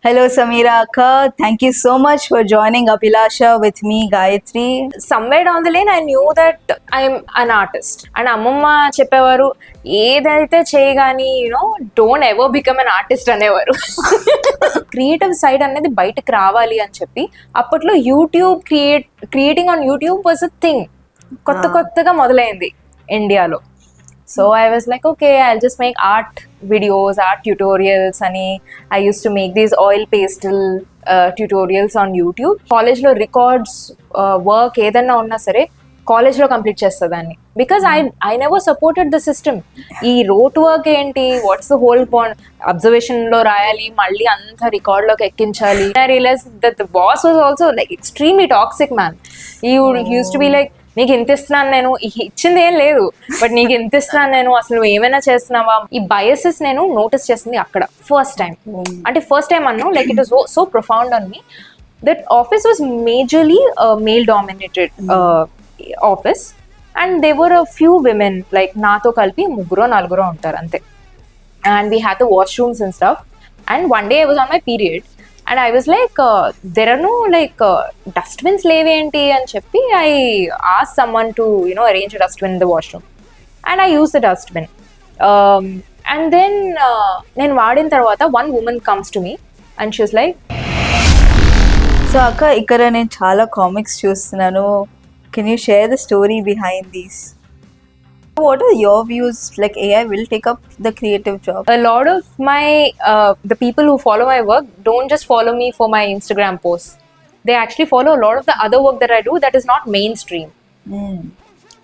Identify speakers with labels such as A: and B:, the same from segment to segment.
A: Hello, Sameera Akka. Thank you so much for joining Abhilasha with me, Gayatri.
B: Somewhere down the lane I knew that I'm an artist. And అమ్మమ్మ చెప్పేవారు ఏదైతే చేయగాని don't ever become an artist అనేవారు. Creative side అనేది బయటకు రావాలి అని చెప్పి అప్పట్లో YouTube creating on YouTube was a thing. కొత్తగా మొదలైంది ఇండియాలో. So I was like, okay, I'll just make art videos, art tutorials, and I used to make these oil pastel tutorials on YouTube. College lo records work ఏదన్నా ఉన్నా సరే college లో complete చేస్తుందాన్ని because I never supported the system. ఈ rote work ఏంటి, what's the whole point, observation లో రాయాలి, మళ్ళీ అంతా రికార్డ్ లోకి ఎక్కించాలి. I realise that the boss was also like extremely toxic man. He used to be like, నీకు ఎంత ఇస్తున్నాను నేను, ఇచ్చింది ఏం లేదు బట్ నీకు ఎంత ఇస్తున్నాను నేను, అసలు నువ్వు ఏమైనా చేస్తున్నావా. ఈ బయసెస్ నేను నోటీస్ చేసింది అక్కడ ఫస్ట్ టైం. అంటే ఫస్ట్ టైం అన్నా like it was so profound on me. That office was majorly male dominated office and they were a few women, like నాతో కలిపి 3-4 ఉంటారు అంతే. And we had the washrooms and stuff. And one day I was on my period and I was like, there are no like dustbins leventi అని చెప్పి I asked someone to arrange a dustbin in the washroom and I used the dustbin. And then నేను వాడిన తర్వాత one woman comes to me and she was like,
A: so అక్క, ఇక్కడ నేను చాలా comics చూస్తున్నాను. Can you share the story behind these? What are your views? Like AI will take up the creative job?
B: a lot of my the people who follow my work don't just follow me for my Instagram posts. They actually follow a lot of the other work that I do that is not mainstream.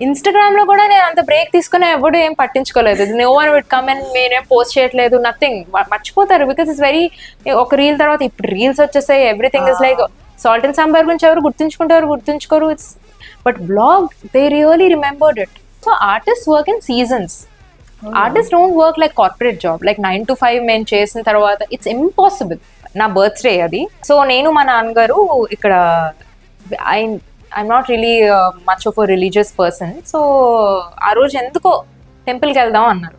B: Instagram లో కూడా నేను అంత break తీసుకుని ఎప్పుడు ఏం పట్టించుకోలేదు. No one would come and మీరేం post చేయట్లేదు, నథింగ్. మర్చిపోతారు బికాస్ ఇట్స్ వెరీ, ఒక రీల్ తర్వాత ఇప్పుడు రీల్స్ వచ్చేసాయి. Everything is like salt and sambar గురించి ఎవరు గుర్తుంచుకోరు. It's but blog they really remembered it. So artists work in seasons. Artists don't work like corporate job, like 9 to 5 men చేసిన తర్వాత. It's impossible. నా బర్త్డే అది. సో నేను మా నాన్నగారు ఇక్కడ, I'm not really much of a religious person. So ఆ రోజు ఎందుకో టెంపుల్కి వెళ్దాం అన్నారు.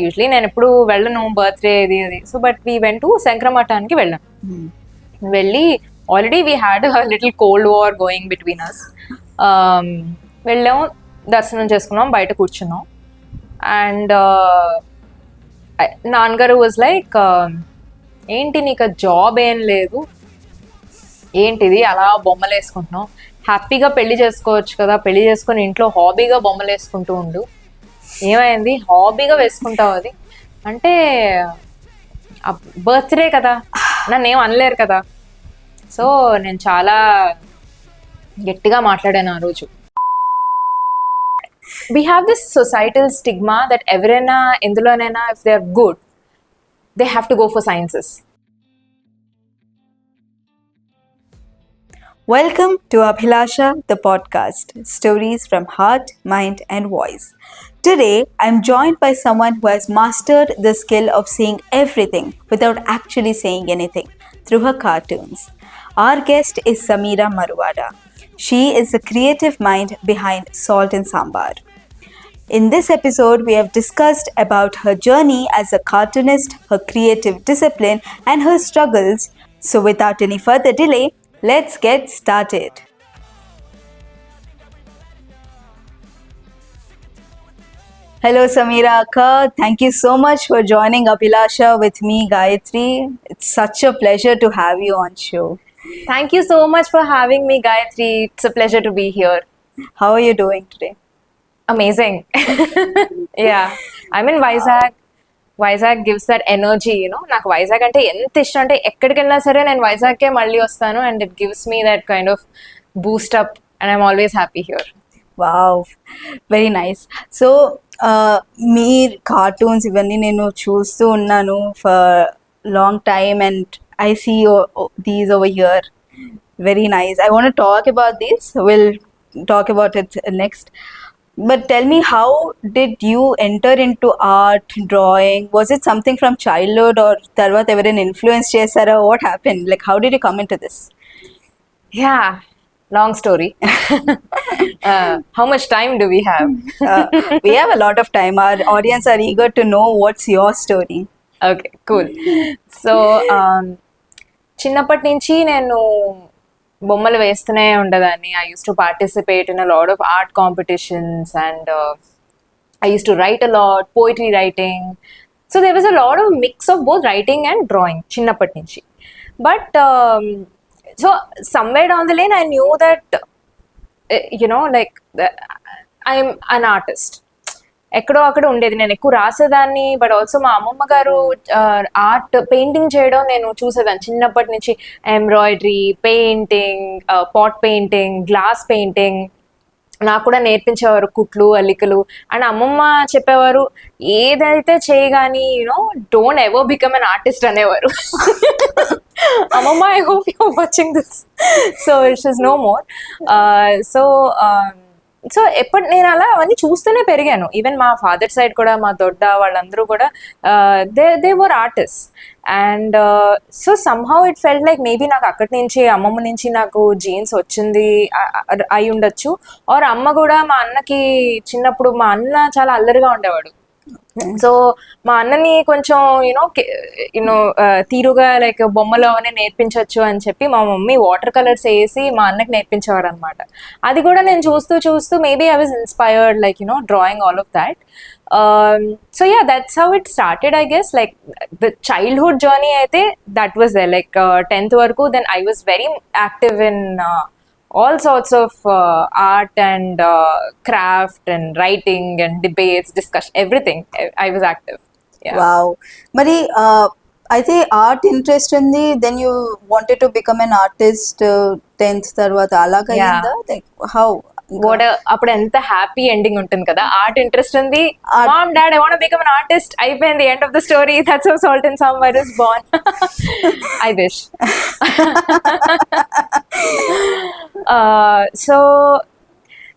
B: యూజువలీ నేను ఎప్పుడు వెళ్ళను బర్త్డే అది. So but we went to శంకరమఠానికి వెళ్ళాను. వెళ్ళి already we had a little cold war going between us. వెళ్ళాము, దర్శనం చేసుకున్నాం, బయట కూర్చున్నాం. అండ్ నాన్నగారు వాజ్ లైక్, ఏంటి నీకు జాబ్ ఏం లేదు, ఏంటిది అలా బొమ్మలు వేసుకుంటున్నావు, హ్యాపీగా పెళ్లి చేసుకోవచ్చు కదా, పెళ్లి చేసుకొని ఇంట్లో హాబీగా బొమ్మలు వేసుకుంటూ ఉండు, ఏమైంది హాబీగా వేసుకుంటావు అది అంటే, బర్త్డే కదా, నన్ను ఏం అనలేరు కదా. సో నేను చాలా గట్టిగా మాట్లాడాను ఆ రోజు. We have this societal stigma that everyone indulonena, if they are good, they have to go for sciences.
A: Welcome to Abhilasha, the podcast. Stories from heart, mind and voice. Today, I'm joined by someone who has mastered the skill of seeing everything without actually saying anything through her cartoons. Our guest is Sameera Maruvada. She is the creative mind behind Salt and Sambar. In this episode, we have discussed about her journey as a cartoonist, her creative discipline, and her struggles. So without any further delay, let's get started. Hello, Sameera Akka. Thank you so much for joining Abhilasha with me, Gayatri. It's such a pleasure to have you on show.
B: Thank you so much for having me, Gayatri. It's a pleasure to be here.
A: How are you doing today?
B: Amazing. Yeah, I'm in Vizag. Vizag gives that energy, నాకు వైజాగ్ అంటే ఎంత ఇష్టం అంటే ఎక్కడికి వెళ్ళినా సరే నేను వైజాగ్కే మళ్ళీ వస్తాను. And it gives me that kind of Boost up and I'm always happy here.
A: Wow, very nice. So me cartoons ఇవన్నీ నేను చూస్తూ ఉన్నాను for long time and I see these over here. Very nice. I want to talk about this. We'll talk about it next. But tell me, how did you enter into art, drawing? Was it something from childhood or tarvat ever influence chesara? What happened? Like, how did you come into this?
B: Yeah, long story. How much time do we have?
A: We have a lot of time. Our audience are eager to know what's your story.
B: Okay, cool. So చిన్నప్పటి నుంచి నేను బొమ్మలు వేస్తూనే ఉండేదాన్ని. I use to participate in a lot of art competitions and I used to write a lot, poetry writing. So there was a lot of mix of both writing and drawing, చిన్నప్పటి నుంచి. But so somewhere down the lane, I knew that, like, I'm an artist. ఎక్కడో అక్కడ ఉండేది. నేను ఎక్కువ రాసేదాన్ని, but also మా అమ్మమ్మ గారు ఆర్ట్ పెయింటింగ్ చేయడం నేను చూసేదాన్ని చిన్నప్పటి నుంచి. Embroidery, painting, pot painting, glass painting నాకు కూడా నేర్పించేవారు, కుట్లు, అల్లికలు. అండ్ అమ్మమ్మ చెప్పేవారు, ఏదైతే చేయగాని don't ever become an artist అనేవారు. అమ్మమ్మ, I hope you are watching this. So it is no more. So ఎప్పుడు నేను అలా అవన్నీ చూస్తూనే పెరిగాను. ఈవెన్ మా ఫాదర్ సైడ్ కూడా, మా దొడ్డ వాళ్ళందరూ కూడా they were artist. And so somehow it felt like maybe నాకు అక్కడి నుంచి, అమ్మమ్మ నుంచి నాకు జీన్స్ వచ్చింది అయి ఉండొచ్చు. ఆర్ అమ్మ కూడా, మా అన్నకి చిన్నప్పుడు, మా అన్న చాలా అల్లరిగా ఉండేవాడు. సో మా అన్నని కొంచెం తీరుగా లైక్ బొమ్మలు అవన్నీ నేర్పించవచ్చు అని చెప్పి మా మమ్మీ వాటర్ కలర్స్ వేసి మా అన్నకి నేర్పించేవారు అనమాట. అది కూడా నేను చూస్తూ చూస్తూ maybe I was inspired, like drawing all of that. So yeah, that's how it started, I guess. Like the childhood journey, I think that was there. Like 10th varaku, then I was very active in all sorts of art and craft and writing and debates, discussion, everything. I was active. Yeah.
A: Wow. Mari, అయితే art interest ఉంది, then you wanted to become an artist 10th తర్వాత అలాగా అయిందా? Like how?
B: అప్పుడు ఎంత happy ending ఉంటుంది కదా. Art interest ఉంది, mom dad I want to become an artist, అయిపోయింది, end of the story. That's how salt and summer is born. I wish.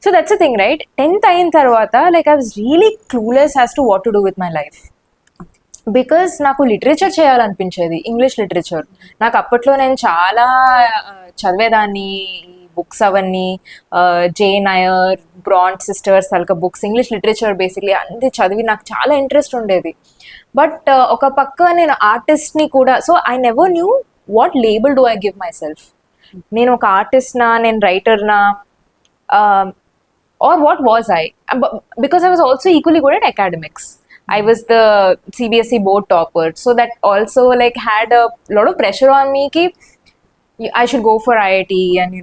B: So that's the thing, right? 10th అయిన తర్వాత like I was really clueless as to what to do with my life. Because నాకు literature చేయాలనిపించేది, English literature. నాకు అప్పట్లో నేను చాలా చదివేదాన్ని, books అవన్నీ, Jane Iyer, brand sisters తాలూకా books, English literature basically అన్ని చదివి నాకు చాలా ఇంట్రెస్ట్ ఉండేది. బట్ ఒక పక్క నేను ఆర్టిస్ట్ని కూడా. So I never knew what label do I give myself. నేను ఒక ఆర్టిస్ట్నా, నేను రైటర్నా, or what was I? Because I was also equally good at academics. I was the CBSE board topper, so that also like had a lot of pressure on me ki I should go for IIT. And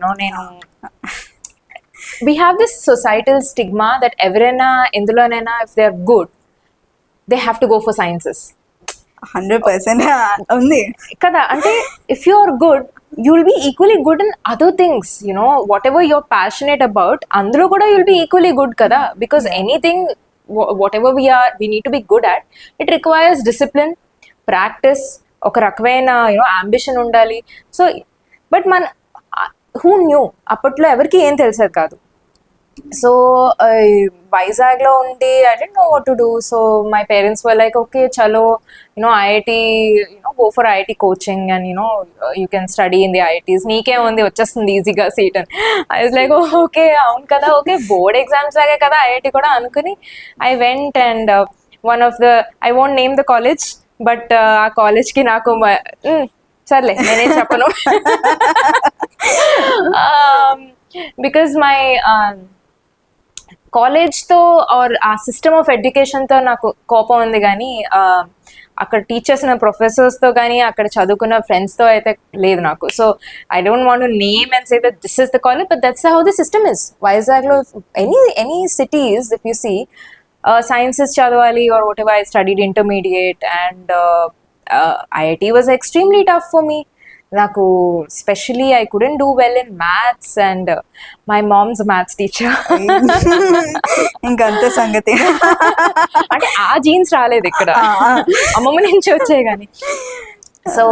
B: we have this societal stigma that everyone indulonena, if they are good, they have to go for sciences.
A: 100% ఉంది
B: kada. Ante if you are good, you will be equally good in other things, whatever you're passionate about, andro kuda you will be equally good kada. Because anything, whatever we need to be good at, it requires discipline, practice, ఒక రకమైన ambition ఉండాలి. So but who knew, అప్పట్లో ఎవరికి ఏం తెలిసేది కాదు. So వైజాగ్లో ఉండి I don't know what to do. So my parents were like, okay చలో IIT, go for IIT coaching and you can study in the IITs, నీకే ఉంది, వచ్చేస్తుంది ఈజీగా సీట్ అని. ఐ వాజ్ లైక్, ఓకే అవును కదా, ఓకే బోర్డ్ ఎగ్జామ్స్ లాగే కదా IIT కూడా అనుకుని I went. And one of the, I won't name the college, but ఆ కాలేజ్కి నాకు సర్లే నేనే చెప్పను. బికాజ్ మై కాలేజ్తో ఆర్ ఆ సిస్టమ్ ఆఫ్ ఎడ్యుకేషన్తో నాకు కోపం ఉంది, కానీ అక్కడ టీచర్స్, ప్రొఫెసర్స్తో కానీ అక్కడ చదువుకున్న ఫ్రెండ్స్తో అయితే లేదు నాకు. So I don't want to name and say that this is the college, but that's how the system is. వైజాగ్లో any cities if you see, sciences చదవాలి or whatever. I studied intermediate and IIT was extremely tough for me. నాకు specially I couldn't do well in maths and my mom's maths teacher.
A: ఇంకంతే సంగతి.
B: అంటే ఆ jeans రాలేదు ఇక్కడ, అమ్మమ్మ నుంచి వచ్చాయి కానీ. So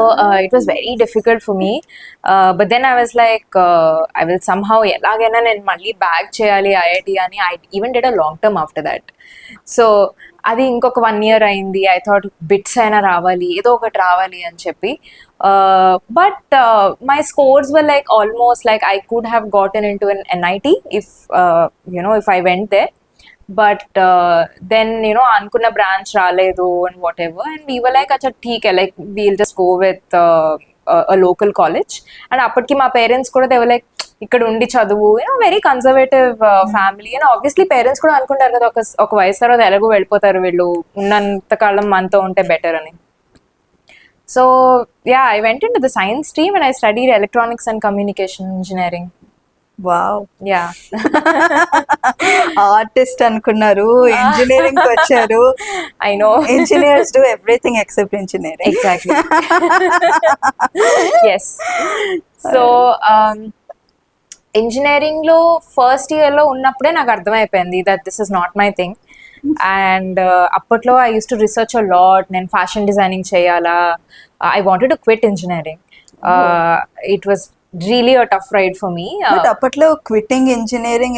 B: it was very difficult for me, but then I was like, I will somehow elagaina nen malli bag cheyali IIT ani. I even did a long term after that. So అది ఇంకొక 1 year అయింది. I thought bits అయినా రావాలి, ఏదో ఒకటి రావాలి అని చెప్పి. But my scores were like almost like I could have గాటన్ in to an NIT if if I went there. But then అనుకున్న బ్రాంచ్ రాలేదు and whatever, and we were like, acha theek hai, like we'll just go with a local college. And అప్పటికి మా parents కూడా they were like ఇక్కడ ఉండి చదువు, very conservative family. And obviously parents కూడా అనుకుంటారు కదా ఒక వయసు తర్వాత ఎలాగో వెళ్ళిపోతారు వీళ్ళు, ఉన్నంత కాలం మనతో ఉంటే బెటర్ అని. So yeah, I went in to the science stream and I studied electronics and communication engineering.
A: Wow.
B: Yeah.
A: Artist అనుకున్నారు, ఇంజనీరింగ్ వచ్చారు.
B: I know,
A: engineers do everything except engineering.
B: Exactly. Yes. So engineering లో first year లో ఉన్నప్పుడే నాకు అర్థమైపోయింది that this is not my thing. And అప్పట్లో I use to research a lot. నేను fashion designing చేయాలా, I wanted to quit engineering. It was really a tough ride for me.
A: But appatlo quitting engineering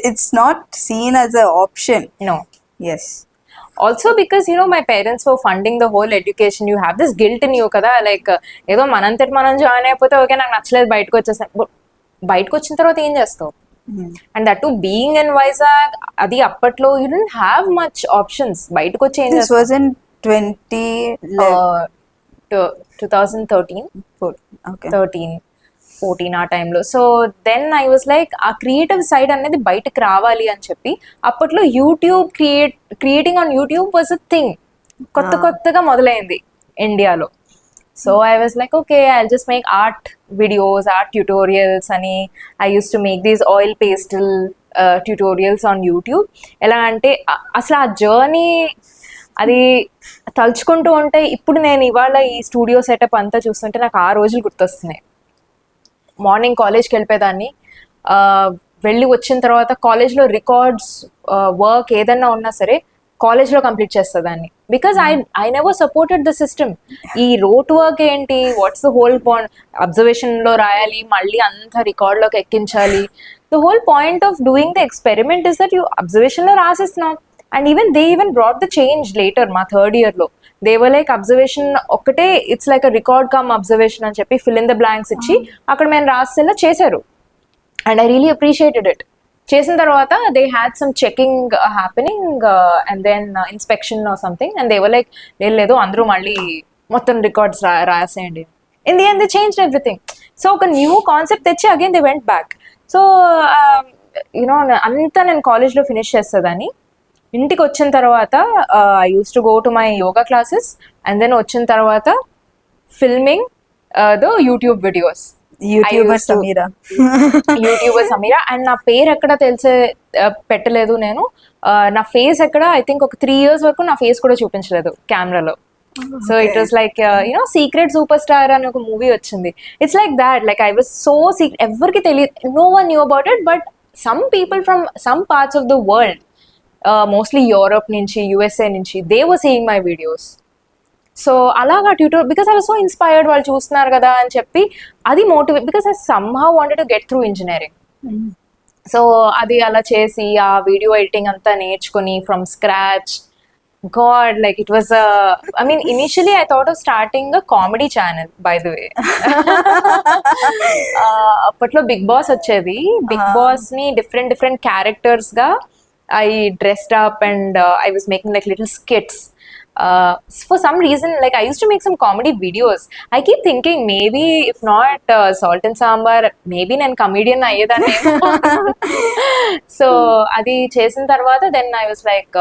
A: it's not seen as an option.
B: No.
A: Yes.
B: Also because my parents were funding the whole education. You have this guilt in you kada, like ఏదో మనంతటి మనం join అయిపోతే okay నాకు నచ్చలేదు బయటకు వచ్చేస్తాను. బయటకు వచ్చిన తర్వాత ఏం చేస్తావు? And that to being in Vizag, అది అప్పట్లో you don't have much options. బయటకు వచ్చి ఏం
A: చేస్తావు? This was in 2013.
B: 14 ఆ టైంలో. So then I was like ఆ క్రియేటివ్ సైడ్ అనేది బయటకు రావాలి అని చెప్పి, అప్పట్లో YouTube creating on YouTube was a thing, కొత్తగా మొదలైంది ఇండియాలో. So I was like okay, I just make art videos, art tutorials అని. I use to make these oil pastel tutorials on YouTube. ఎలా అంటే అసలు ఆ జర్నీ అది తలుచుకుంటూ ఉంటే, ఇప్పుడు నేను ఇవాళ ఈ స్టూడియో సెటప్ అంతా చూస్తుంటే నాకు ఆ రోజులు గుర్తొస్తున్నాయి. మార్నింగ్ కాలేజ్కి వెళ్ళిపోయేదాన్ని, వెళ్ళి వచ్చిన తర్వాత కాలేజ్లో రికార్డ్స్ వర్క్ ఏదన్నా ఉన్నా సరే కాలేజ్లో కంప్లీట్ చేస్తుందాన్ని. Because I never supported the system. ఈ రోట్ వర్క్ ఏంటి, వాట్స్ ద హోల్ పాయింట్? అబ్జర్వేషన్లో రాయాలి, మళ్ళీ అంతా రికార్డ్లోకి ఎక్కించాలి. The whole point of doing the experiment is that you అబ్జర్వేషన్లో రాసేస్తున్నాం. And they even brought the change later, మా థర్డ్ ఇయర్ లో. They were like అబ్జర్వేషన్ ఒక్కటే, it's like a record cum observation అని చెప్పి ఫిల్ ఇన్ ద బ్లాంక్స్ ఇచ్చి అక్కడ మేము రాసేలా చేశారు. And I really appreciated it. చేసిన తర్వాత they had some checking happening and then inspection or something, and they were like లేదు అందరూ మళ్ళీ మొత్తం రికార్డ్స్ రాసేయండి. In the end they changed everything. So ఒక న్యూ కాన్సెప్ట్ తెచ్చి again they went back. So అంతా నేను కాలేజ్లో ఫినిష్ చేస్తుందని. ఇంటికి వచ్చిన తర్వాత I use to go to my yoga classes, and then వచ్చిన తర్వాత filming the YouTube videos.
A: YouTuber
B: Sameera. And నా పేరు ఎక్కడ పెట్టలేదు నేను. నా ఫేస్ ఎక్కడ, ఐ థింక్ ఒక 3 years వరకు నా ఫేస్ కూడా చూపించలేదు కెమెరాలో. So it was like secret superstar అని ఒక మూవీ వచ్చింది. It's like that, like I was so ఎవరికి తెలియదు, no one knew about it. But some people from some parts of the world, mostly Europe నుంచి, USA నుంచి, they were seeing my videos. So అలాగా tutor, because I was so inspired, వాళ్ళు చూస్తున్నారు కదా అని చెప్పి అది motivate, because I somehow wanted to get through engineering. So అది అలా చేసి ఆ వీడియో ఎడిటింగ్ అంతా నేర్చుకుని from scratch. God, like it was I mean, initially I thought of starting a comedy channel, by the way. అప్పట్లో big boss వచ్చేది. Big boss ని different characters గా I dressed up and I was making like little skits. For some reason, like I used to make some comedy videos. I keep thinking maybe if not Salt and Sambar, maybe నేను comedian అయ్యేదాన్ని. So అది చేసిన తర్వాత then I was like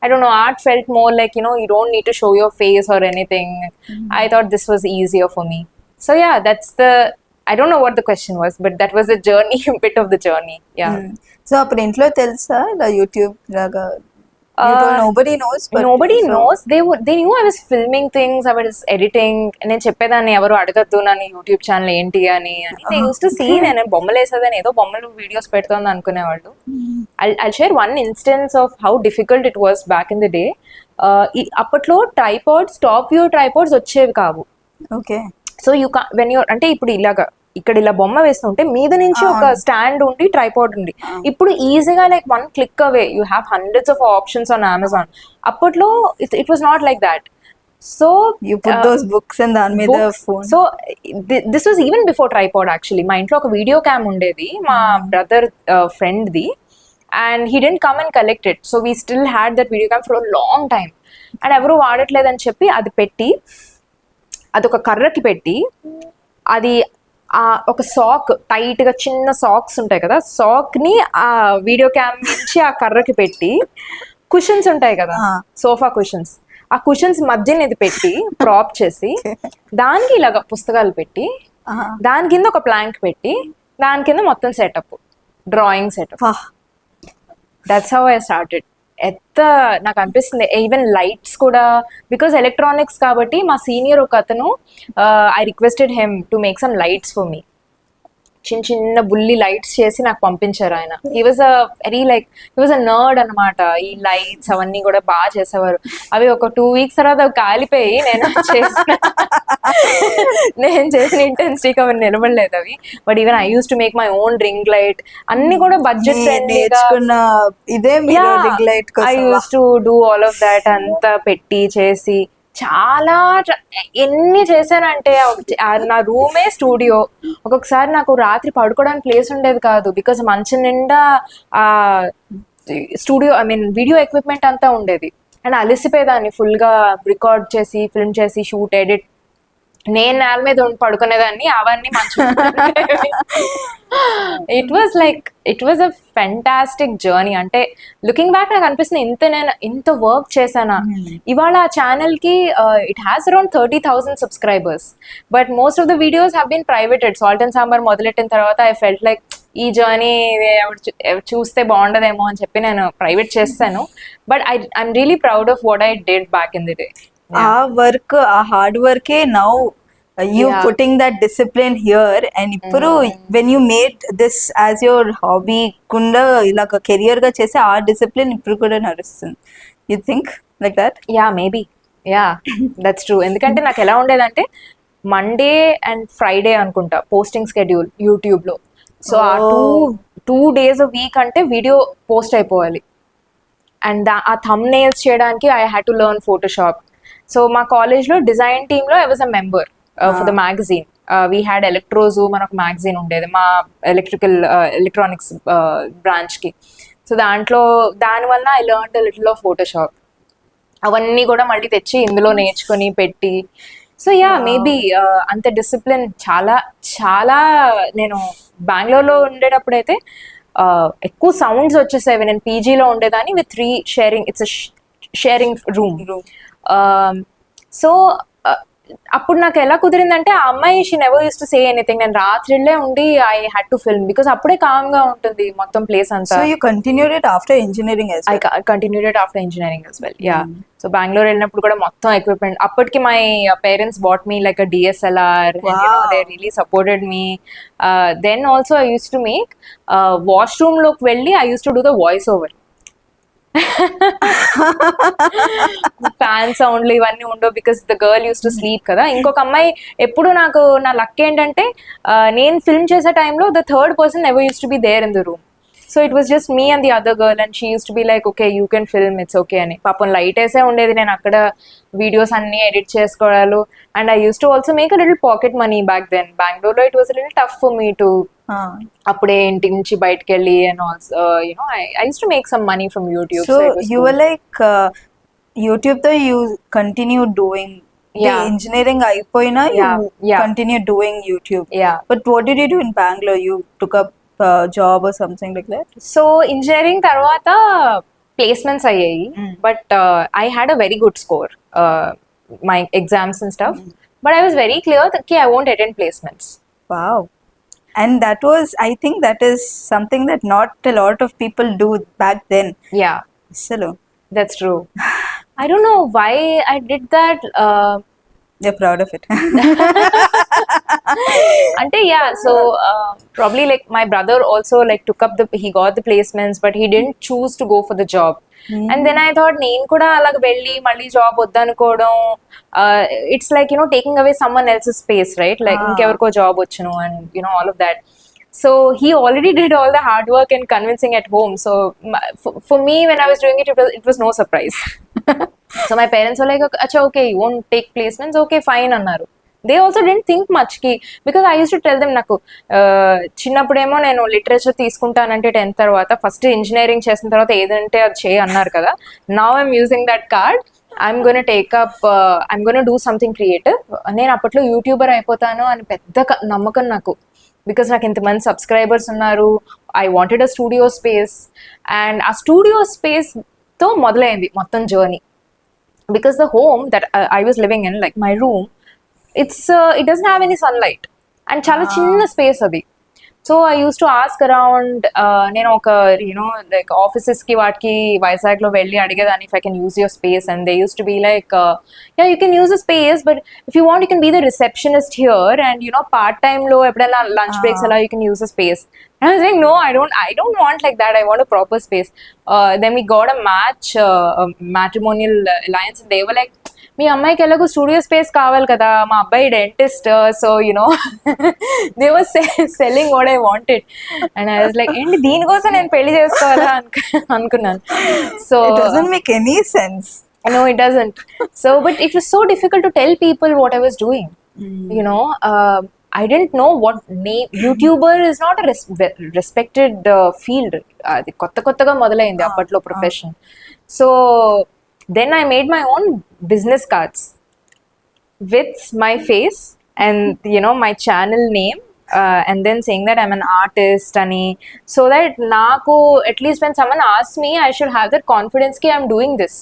B: I don't know, art felt more like, you don't need to show your face or anything. I thought this was easier for me. So yeah, I don't know what the question was, but that was the journey, bit of the journey. Yeah.
A: So appudu intlo telsa la YouTube laga nobody knows, but
B: nobody knows. They knew I was filming things, I was editing. నేను చెప్పేదాన్ని ఎవరు అడగద్దు నన్ను YouTube channel ఏంటి అని. They used to see నేను బొమ్మలు వేసేదాన్ని, ఏదో బొమ్మలు వీడియోస్ పెడుతుంది అనుకునేవాళ్ళు. I'll share one instance of how difficult it was back in the day. అప్పట్లో ట్రైపాడ్స్, టాప్ వ్యూ ట్రైపాడ్స్ వచ్చేవి కావు.
A: ఓకే.
B: సో when you're అంటే ఇప్పుడు ఇలాగా ఇక్కడ ఇలా బొమ్మ వేస్తుంటే మీద నుంచి ఒక స్టాండ్ ఉండి ట్రైపాడ్ ఉంది. ఇప్పుడు ఈజీగా like 1 click away you have hundreds of options on Amazon. అప్పట్లో it was not like that. So
A: you put those books and దాని మీద phone.
B: So this was even before tripod actually. మా ఇంట్లో ఒక వీడియో క్యామ్ ఉండేది మా brother friend the, and he didn't come and collect it. So we still had that video cam for a long time. And ఎవరు వాడట్లేదని చెప్పి అది పెట్టి అదొక కర్రకి పెట్టి అది ఒక సాక్ టైట్ గా చిన్న సాక్స్ ఉంటాయి కదా, సాక్ ని ఆ వీడియో క్యామ్ నుంచి ఆ కర్రకి పెట్టి కుషన్స్ ఉంటాయి కదా, సోఫా కుషన్స్, ఆ కుషన్స్ మధ్యన ఇది పెట్టి ప్రాప్ చేసి దానికి ఇలాగ పుస్తకాలు పెట్టి దాని కింద ఒక ప్లాంక్ పెట్టి దాని కింద మొత్తం setup, drawing setup. That's how I started. నాకు అనిపిస్తుంది ఈవెన్ లైట్స్ కూడా, బికాస్ ఎలక్ట్రానిక్స్ కాబట్టి మా సీనియర్ ఒక అతను, I requested him to make some lights for me. చిన్న చిన్న బుల్లి లైట్స్ చేసి నాకు పంపించారు ఆయన. హీ వాజ్ అ నర్డ్ అనమాట. ఈ లైట్స్ అవన్నీ కూడా బాగా చేసేవారు. అవి ఒక 2 weeks తర్వాత కాలిపోయి నేను చేసిన ఇంటెన్సిటీకి అవి నిలబడలేదు అవి. But even I use to make my own ring light. అన్ని కూడా బడ్జెట్ ఫ్రెండ్లీగా, I use to do all of that అంతా పెట్టి చేసి చాలా ఎన్ని చేశానంటే, నా రూమే స్టూడియో. ఒక్కొక్కసారి నాకు రాత్రి పడుకోవడానికి ప్లేస్ ఉండేది కాదు, బికాస్ మంచం నిండా స్టూడియో వీడియో ఎక్విప్మెంట్ అంతా ఉండేది. అండ్ అలసిపోయేదాన్ని ఫుల్గా రికార్డ్ చేసి, ఫిల్మ్ చేసి, షూట్, ఎడిట్. నేను నేల మీద పడుకునేదాన్ని, అవన్నీ మంచి. It was a fantastic journey. అంటే లుకింగ్ బ్యాక్ నాకు అనిపిస్తుంది, నేను ఇంత వర్క్ చేశానా. ఇవాళ ఆ ఛానల్ కి it has around 30,000 subscribers, but most of the videos have been privated. Salt and sambar మొదలెట్టిన తర్వాత ఐ ఫెల్ట్ లైక్ ఈ జర్నీ చూస్తే బాగుండదేమో అని చెప్పి నేను ప్రైవేట్ చేస్తాను. But I'm really proud of what I did back in the day.
A: ఆ వర్క్, ఆ హార్డ్ వర్కే now you putting that discipline here, and ఇప్పుడు when you made this as your hobby kunda ilaka career ga chese aa discipline ఇప్పుడు కూడా నడుస్తుంది. You think like that?
B: Yeah, maybe. Yeah, that's true. ఎందుకంటే నాకు ఎలా ఉండేదంటే Monday and Friday అనుకుంటా posting schedule YouTube లో. సో ఆ టూ డేస్ a week అంటే వీడియో పోస్ట్ అయిపోవాలి. అండ్ ఆ థంబ్ నెయిల్స్ చేయడానికి I had to learn Photoshop. So మా కాలేజ్లో డిజైన్ టీంలో I was a member for the magazine. We had ఎలక్ట్రోజు మనకు మ్యాగజైన్ ఉండేది మా ఎలక్ట్రానిక్స్ బ్రాంచ్కి. సో దానివల్ల I learn little of Photoshop. అవన్నీ కూడా మళ్ళీ తెచ్చి ఇందులో నేర్చుకొని పెట్టి. సో యా, మేబీ అంత డిసిప్లిన్ చాలా చాలా. నేను బెంగళూరులో ఉండేటప్పుడైతే ఎక్కువ సౌండ్స్ వచ్చేసేవి. నేను పీజీలో ఉండేదాన్ని with 3 sharing, it's sharing room. So అప్పుడు నాకు ఎలా కుదిరిందంటే, ఆ అమ్మాయి she never use to say anything. నేను రాత్రిళ్ళే ఉండి I had to film, because అప్పుడే కామ్ గా ఉంటుంది మొత్తం ప్లేస్ అంతా.
A: So you continued it after engineering as well?
B: I continued it after engineering as well, yeah. So Bengaluru వెళ్ళినప్పుడు కూడా మొత్తం ఎక్విప్మెంట్, అప్పటికి my parents bought me like a DSLR. They really supported me. Then also I used to make washroom లోకి వెళ్ళి I used to do the voice over. Fan సౌండ్లు ఇవన్నీ ఉండవు, because the girl use to sleep కదా. ఇంకొక అమ్మాయి ఎప్పుడు నాకు, నా లక్ ఏంటంటే నేను ఫిల్మ్ చేసే టైంలో the third person never use to be there in the room. So it was just me and the other girl, and she use to be like okay you can film, it's okay అని. పాపం light వేసే ఉండేది, నేను అక్కడ videos అన్ని edit చేసుకోవడాలు. And I use to also make a little pocket money back then. బెంగళూరులో it was little tough for me too, అప్పుడే ఇంటి నుంచి బయటకు వెళ్ళి, and also I use to make some money from YouTube.
A: So you were like YouTube తో you continue doing the engineering అయిపోయినా you continue doing YouTube. But what did you do in Bangalore? You took up job or something like that?
B: So engineering తర్వాత placements అయ్యాయి, but I had a very good score, my exams and stuff, but I was very clear that I won't attend placements.
A: Wow. And that was, I think that is something that not a lot of people do back then.
B: Yeah,
A: Hello.
B: that's true. I don't know why I did that.
A: You're proud of it.
B: Ante yeah, so probably like my brother also like took up he got the placements, but he didn't choose to go for the job. And then I thought నేను కూడా అలాగ వెళ్ళి మళ్ళీ job వద్దనుకోవడం, it's like taking away someone else's space, right? Like ఇంకెవరికో job వచ్చును, and all of that. So he already did all the hard work and convincing at home. So for me, when I was doing it, it was no surprise. So my parents were like, acha, okay, you won't take placements, okay, fine annaru. They also didn't think much ki, because I used to tell them నాకు చిన్నప్పుడేమో నేను literature తీసుకుంటానంటే 10th తర్వాత, first engineering చేసిన తర్వాత ఏదంటే అది చేయి అన్నారు కదా. Now I'm using that card. I'm gonna take up I'm gonna do something creative. నేను అప్పట్లో యూట్యూబర్ అయిపోతాను అని పెద్ద నమ్మకం నాకు, బికాస్ నాకు ఇంతమంది సబ్స్క్రైబర్స్ ఉన్నారు. I wanted a studio space, and ఆ స్టూడియో స్పేస్తో మొదలైంది మొత్తం journey. Because the home that I was living in, like my room, it doesn't have any sunlight, and చాలా చిన్న స్పేస్ అది. So I use to ask around, నేను ఒక like ఆఫీసెస్కి వాటికి వైజాగ్లో వెళ్ళి అడిగేదాన్ని if I can use your space, and they used to be like, yeah you can use the space, but if you want you can be the receptionist here, and part టైంలో ఎప్పుడైనా lunch breaks అలా you can use the space. And I was like, no, I don't want like that. I want a proper space. Then we got a matrimonial alliance, and they were like, మీ అమ్మాయికి ఎలాగో studio space కావాలి కదా, మా అబ్బాయి dentist, so they was selling what I wanted, and I was like, ఏంటి దీనికోసం నేను పెళ్లి చేసుకోవాలా అనుకున్నాను. So
A: It doesn't make any sense.
B: No, it doesn't. So, but it was so difficult to tell people what I was doing. I didn't know what name. YouTuber is not a respected field. అది కొత్తగా మొదలైంది అప్పట్లో profession. So then I made my own business cards with my face and my channel name, and then saying that I'm an artist ani, so that naku at least when someone asks me, I should have that confidence ki I'm doing this.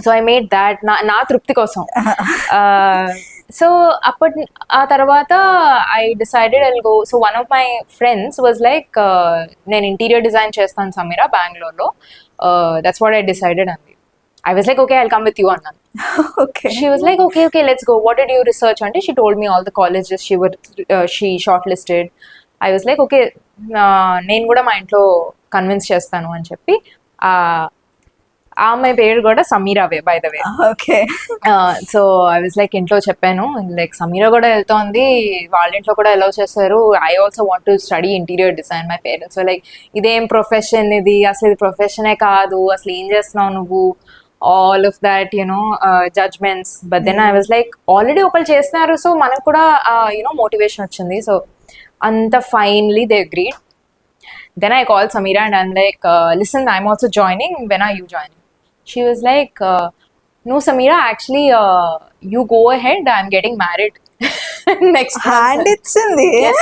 B: So I made that na trupti kosam. So ఆ తర్వాత I decided I'll go. So one of my friends was like, నేను interior design చేస్తాను సమీరా బెంగళూరులో, that's what I decided. And I was like, okay, I'll come with you, అన్నాను.
A: Okay.
B: She was like, okay, let's go. What did you research? And she told me all the colleges she shortlisted. I was like, okay, నేను కూడా మా ఇంట్లో convince చేస్తాను అని చెప్పి, ఆ అమ్మాయి పేరు కూడా సమీరావే, by the way.
A: Okay.
B: So I was like, ఇంట్లో చెప్పాను లైక్ సమీరా కూడా వెళ్తోంది, వాళ్ళ ఇంట్లో కూడా అలౌ చేస్తారు, I also want to study interior design. My parents like, ఇదేం ప్రొఫెషన్ ఇది, అసలు ఇది ప్రొఫెషనే కాదు, అసలు ఏం చేస్తున్నావు నువ్వు, all of that judgments. But then I was like, already ఒకళ్ళు చేస్తున్నారు, సో మనకు కూడా మోటివేషన్ వచ్చింది. సో అంత finally they agreed. Then I called Sameera and I'm like, listen, I'm also joining. When are you joining? She was like, no, Sameera, actually, you go ahead. I'm getting married next month.
A: And it's in the
B: Yes.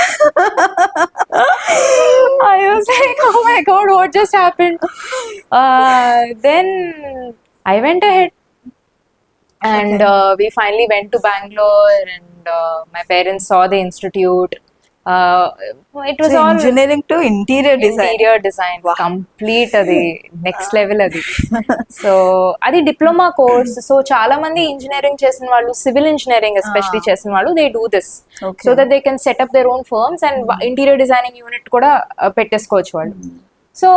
B: I was like, oh my God, what just happened? Then I went ahead. And we finally went to Bangalore, and my parents saw the institute. It was all
A: engineering to interior design.
B: Wow. Complete అది next level అది. So అది diploma course. So చాలా మంది engineering చేసిన వాళ్ళు, civil engineering especially చేసిన వాళ్ళు, they do this so that they can set up their own firms and interior designing unit కూడా పెట్టేసుకోవచ్చు వాళ్ళు. So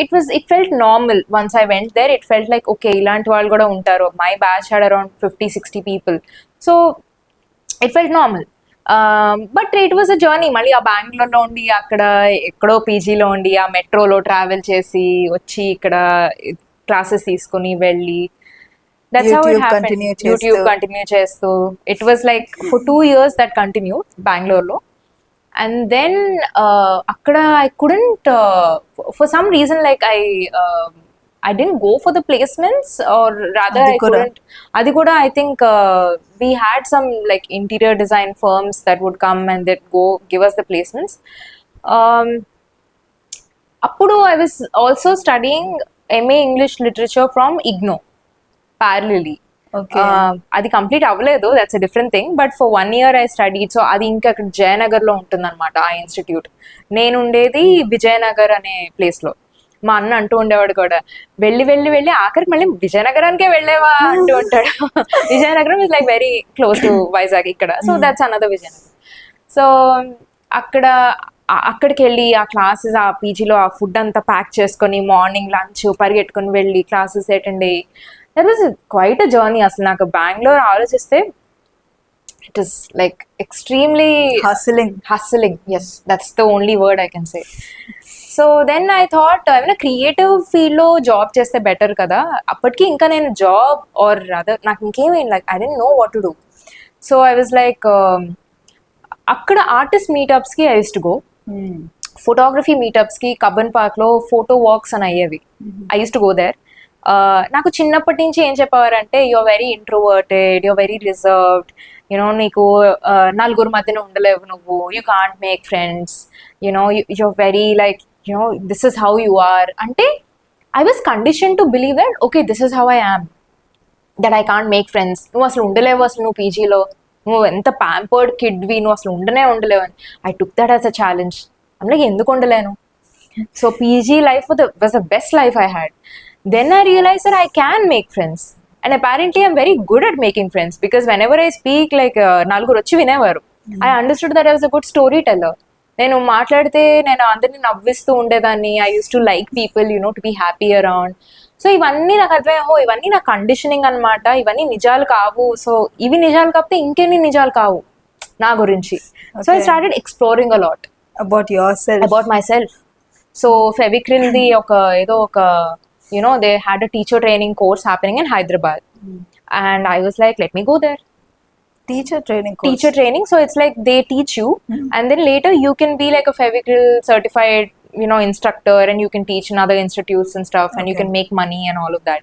B: it felt normal once I went there. It felt like, okay, ఇలాంటి వాళ్ళు కూడా ఉంటారు. My batch had around 50-60 people, so it felt normal. But it was a journey. మళ్ళీ ఆ బెంగళూరులో ఉండి, అక్కడ ఎక్కడో పీజీలో ఉండి, ఆ మెట్రోలో ట్రావెల్ చేసి వచ్చి ఇక్కడ క్లాసెస్ తీసుకుని వెళ్ళి, that's how it happened. YouTube continue చేస్తూ, it was like for 2 years that continue బెంగళూరులో. And then akkada I couldn't, for some reason, like I didn't go for the placements, or rather I couldn't. Adi kuda I think we had some like interior design firms that would come and they'd go give us the placements. Appudu I was also studying MA English Literature from IGNO parallelly. అది complete అవ్వలేదు, that's a different thing. But for 1 year I studied. So అది ఇంకా అక్కడ జయనగర్లో ఉంటుంది అనమాట ఆ institute. నేను ఉండేది విజయనగర్ అనే ప్లేస్లో. మా అన్న అంటూ ఉండేవాడు కూడా, వెళ్ళి వెళ్ళి వెళ్ళి ఆఖరికి మళ్ళీ విజయనగరానికే వెళ్ళేవా అంటూ ఉంటాడు. Vizianagaram is like very close to Vizag ఇక్కడ. So that's another Vizianagaram. So అక్కడికి వెళ్ళి ఆ క్లాసెస్, ఆ పీజీలో ఆ ఫుడ్ అంతా ప్యాక్ చేసుకొని, మార్నింగ్ లంచ్ పరిగెట్టుకొని వెళ్ళి క్లాసెస్ అటెండ్ అయ్యి, that was quite a journey. అసలు నాకు బెంగళూరు ఆలోచిస్తే it is like extremely hustling. Yes, that's the only word I can say. So then I thought ఏమైనా క్రియేటివ్ ఫీల్డ్లో జాబ్ చేస్తే బెటర్ కదా. అప్పటికి ఇంకా నేను జాబ్ ఆర్ అదర్ నాకు ఇంకేమీ like I don't know what to do. So I was like, అక్కడ ఆర్టిస్ట్ మీటప్స్కి I use to go. Photography మీటప్స్కి కబ్బన్ పార్క్లో ఫోటో వాక్స్ అని అయ్యేవి. I use to go there. నాకు చిన్నప్పటి నుంచి ఏం చెప్పేవారంటే you're very introverted, you're very reserved, నీకు నలుగురు మధ్యన ఉండలేవు నువ్వు, you can't make friends, you're very like this is how you are అంటే I was condition to believe that okay this is how I am, that I can't make friends. నువ్వు అసలు ఉండలేవు, అసలు నువ్వు పీజీలో నువ్వు ఎంత ప్యాంపర్డ్ కిడ్వి, నువ్వు అసలు ఉండలేవు అని. I took that as a challenge. అందులో ఎందుకు ఉండలేను? So PG life was the best life I had. Then I realized that I can make friends. And apparently I'm very good at making friends because whenever I speak, like naluguru vachi vinevaru. I understood that I was a good storyteller. నేను మాట్లాడితే నేను అందరినీ నవ్విస్తూ ఉండేదాన్ని. I use to like people, to be happy around. So ఇవన్నీ నాకు అర్థమయ్యో, ఇవన్నీ నా కండిషనింగ్ అనమాట, ఇవన్నీ నిజాలు కావు. సో ఇవి నిజాలు కాకపోతే ఇంకెన్ని నిజాలు కావు నా గురించి. So I started exploring a lot about myself. So ఫెవిక్రిల్ది ఏదో ఒక they had a teacher training course happening in Hyderabad. And I was like, let me go there.
A: Teacher training course?
B: Teacher training. So it's like they teach you and then later you can be like a Fevicril certified, instructor, and you can teach in other institutes and stuff, and you can make money and all of that.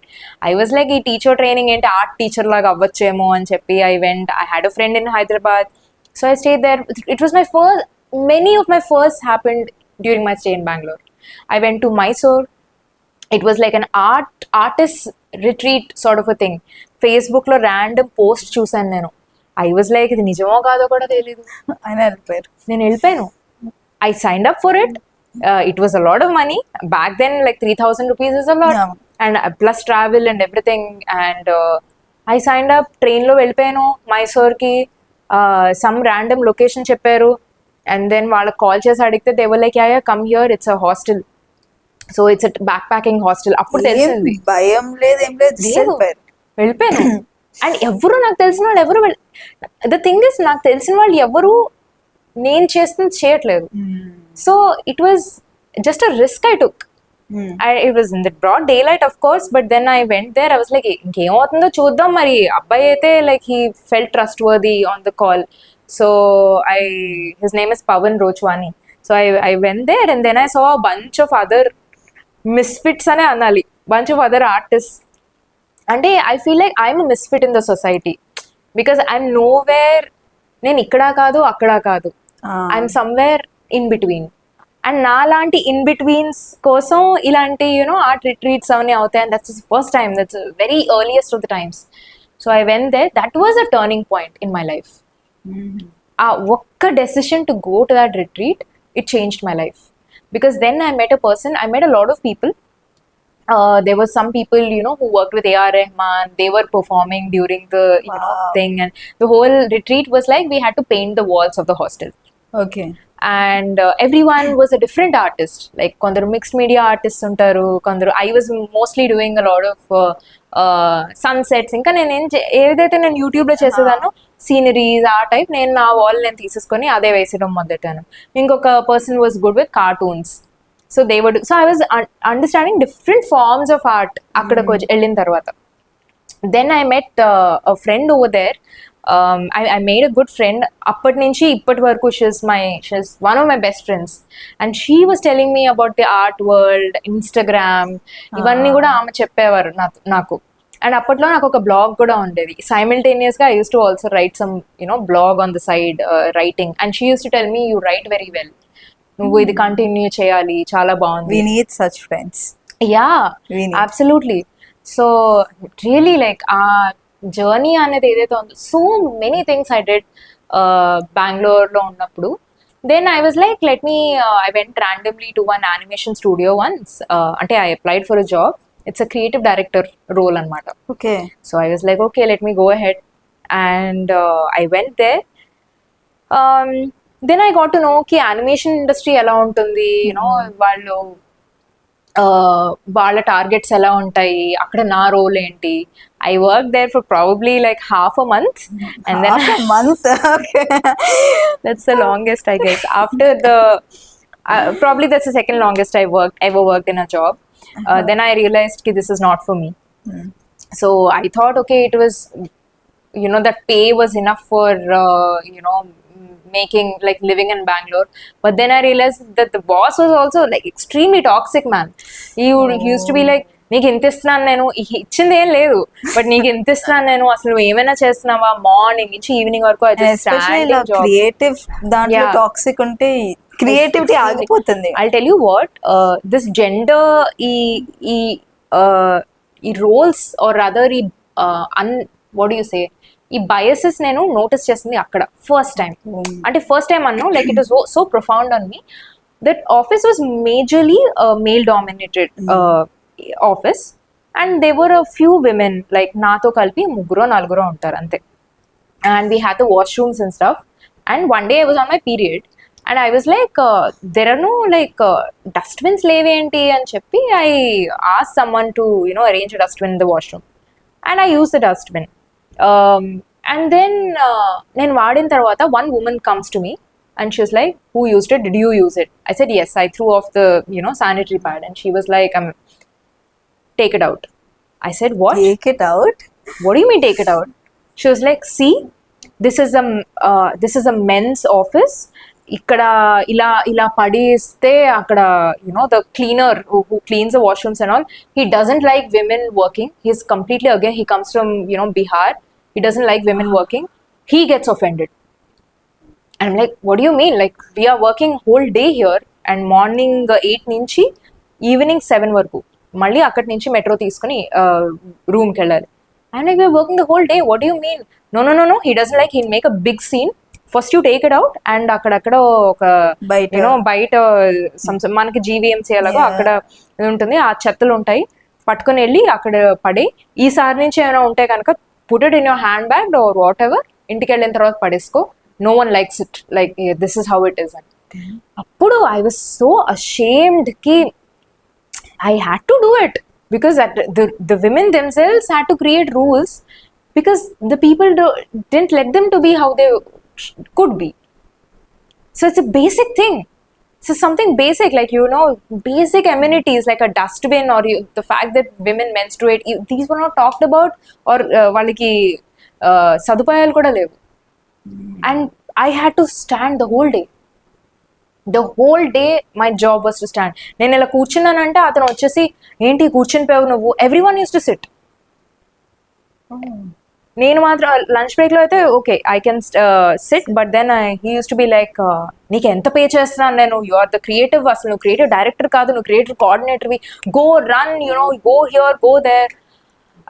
B: I was like, ee teacher training enti art teacher laga avvachemo అని చెప్పి I went. I had a friend in Hyderabad. So I stayed there. It was many of my firsts happened during my stay in Bangalore. I went to Mysore. It was like an artist retreat sort of a thing. Facebook లో random post చూసాను నేను. I was like, ఇది నిజమో కాదో కూడా తెలియదు. నేను వెళ్ళిపోయాను. I signed up for it. It was a lot of money. Back then, like 3,000 rupees is a lot. Yeah. And plus travel and everything. And I signed up. Train లో వెళ్ళిపోయాను మైసూర్కి. Some random location చెప్పారు. And then వాళ్ళకి call చేసి అడిగితే they were like, yeah, come here. It's a hostel. So it's backpacking hostel. అప్పుడు తెలిసింది.
A: భయం లేదు, ఏం లేదు,
B: వెళ్ళిపోయాను. అండ్ ఎవరు నాకు తెలిసిన వాళ్ళు ఎవరు, ద థింగ్ ఇస్ నాకు తెలిసిన వాళ్ళు ఎవరు నేను చేస్తుంది చేయట్లేదు. So it was just a risk I took. It was in the broad daylight of course, but then I went there. I was like ఇంకేమవుతుందో చూద్దాం. మరి అబ్బాయి అయితే like he felt trustworthy on the call. So his name is Pavan Rochwani. So I went there and then I saw a bunch of other misfits అనే అనాలి, bunch of other artists. అంటే I feel like I'm a misfit in the society because I'm nowhere, నేను ఇక్కడ కాదు అక్కడ కాదు, I'm somewhere in between. And నా లాంటి ఇన్ బిట్వీన్స్ కోసం ఇలాంటి ఆర్ట్ రిట్రీట్స్ అవన్నీ అవుతాయి. And that's first time, that's very earliest of the times. So I went there. That was a turning point in my life. ఆ ఒక్క decision to go to that retreat, it changed my life because then I met a lot of people. There were some people who worked with A.R. Rahman. They were performing during the thing, and the whole retreat was like we had to paint the walls of the hostel.
A: Okay.
B: And everyone was a different artist. Like kondaru mixed media artists untaru, kondaru I was mostly doing a lot of sunsets. ఇంకా నేను ఏదైతే నేను యూట్యూబ్లో చేసేదానో sceneries ఆ type, నేను నా wall నేను తీసేసుకొని అదే వేసేయడం మొదలెట్టాను. ఇంకొక person was good with cartoons. So they would, so I was understanding different forms of art అక్కడికి వెళ్ళిన తర్వాత. Then I met a friend over there. I made a good friend. అప్పటి నుంచి ఇప్పటి వరకు she's one of my best friends, and she was telling me about the art world, Instagram, ఇవన్నీ కూడా ఆమె చెప్పేవారు నాకు. అండ్ అప్పట్లో నాకు ఒక బ్లాగ్ కూడా ఉండేది. సైమల్టేనియస్గా I used to also write some blog on the side, writing, and she used to tell me, you write very well, నువ్వు ఇది కంటిన్యూ చేయాలి, చాలా బాగుంది.
A: We need such friends.
B: Yeah, absolutely. So really like journey అనేది ఏదైతే ఉందో, so many things I did బెంగళూరులో ఉన్నప్పుడు. Then I was like I went randomly to one animation studio once. అంటే I applied for a job. It's a creative director role అనమాట.
A: Okay.
B: So I was like okay, let me go ahead. And I went there. Then I got to know కి animation industry ఎలా ఉంటుంది, వాళ్ళ targets ఎలా ఉంటాయి, అక్కడ నా role ఏంటి. I worked there for probably like half a month, and then
A: half a month. Okay.
B: That's the longest, I guess. After the probably that's the second longest I ever worked in a job. Then I realized that this is not for me. So I thought, okay, it was that pay was enough for making like living in Bangalore. But then I realized that the boss was also like extremely toxic, man. He used to be like, నీకు ఇంత ఇస్తున్నాను నేను, ఇచ్చింది ఏం లేదు but నీకు ఇంత ఇస్తున్నాను నేను, అసలు నువ్వు ఏమైనా చేస్తున్నావా మార్నింగ్ నుంచి ఈవినింగ్ వరకు,
A: ఎస్పెషల్లీ ఇలా క్రియేటివ్ దాంట్లో టాక్సిక్ ఉంటే క్రియేటివిటీ ఆగిపోతుంది.
B: I tell you what, this gender ఈ ఈ ఈ రోల్స్ ఆర్ అదర్ ఈ వాట్ యూ సే ఈ బయసెస్ నేను నోటీస్ చేసింది అక్కడ ఫస్ట్ టైం. అంటే ఫస్ట్ టైం అన్ను, like it was so profound on me. That office was majorly male dominated office and they were a few women, like నాతో కలిపి 3-4 ఉంటారు అంతే. And we had the washrooms and stuff. And one day I was on my period and I was like, there are no like dustbins leventi అని చెప్పి I asked someone to arrange a dustbin in the washroom and I used the dustbin. And then నేను వాడిన తర్వాత one woman comes to me and she was like, who used it, did you use it? I said yes, I threw off the sanitary pad. And she was like, take it out. I said what?
A: Take it out?
B: What do you mean take it out? She was like, see, this is a men's office. ఇక్కడ ఇలా పడేస్తే అక్కడ the cleaner who cleans the washrooms and all, he doesn't like women working. He's completely again, he comes from Bihar. He doesn't like women working. He gets offended. And I'm like, what do you mean? Like, we are working whole day here and morning 8 నుంచి evening 7 వరకు మళ్ళీ అక్కడి నుంచి metro తీసుకుని రూమ్కి వెళ్ళాలి. And like, we're working the whole day. What do you mean? No. He doesn't like, he'll make a big scene. First you take it out and అక్కడక్కడ ఒక బయట మనకి జీవీఎంసీ అలాగో అక్కడ ఉంటుంది, ఆ చెత్తలు ఉంటాయి, పట్టుకుని వెళ్ళి అక్కడ పడి, ఈసారి నుంచి ఏమైనా ఉంటే కనుక put it in your handbag or whatever, ఇంటికి వెళ్ళిన తర్వాత పడేసుకో, no one likes it, like this is how it is అని. అప్పుడు ఐ వాజ్ సో అషేమ్డ్ కి I had to do it because the women themselves had to create rules because the people didn't let them to be how they could be. So it's a basic thing. So something basic, like basic amenities like a dustbin or the fact that women menstruate, these were not talked about, or వాళ్ళకి సదుపాయాలు కూడా లేవు. And I had to stand the whole day. The whole day my job was to stand. నేను ఇలా కూర్చున్నానంటే అతను వచ్చేసి, ఏంటి కూర్చుని పోయావు నువ్వు, everyone used to sit. నేను మాత్రం లంచ్ బ్రేక్ లో అయితే okay I can sit, but then he use to be like, నీకు ఎంత పే చేస్తున్నాను నేను, యు ఆర్ ద క్రియేటివ్, అసలు నువ్వు క్రియేటివ్ డైరెక్టర్ కాదు, నువ్వు క్రియేటివ్ కోఆర్డినేటర్వి, go run go here go there.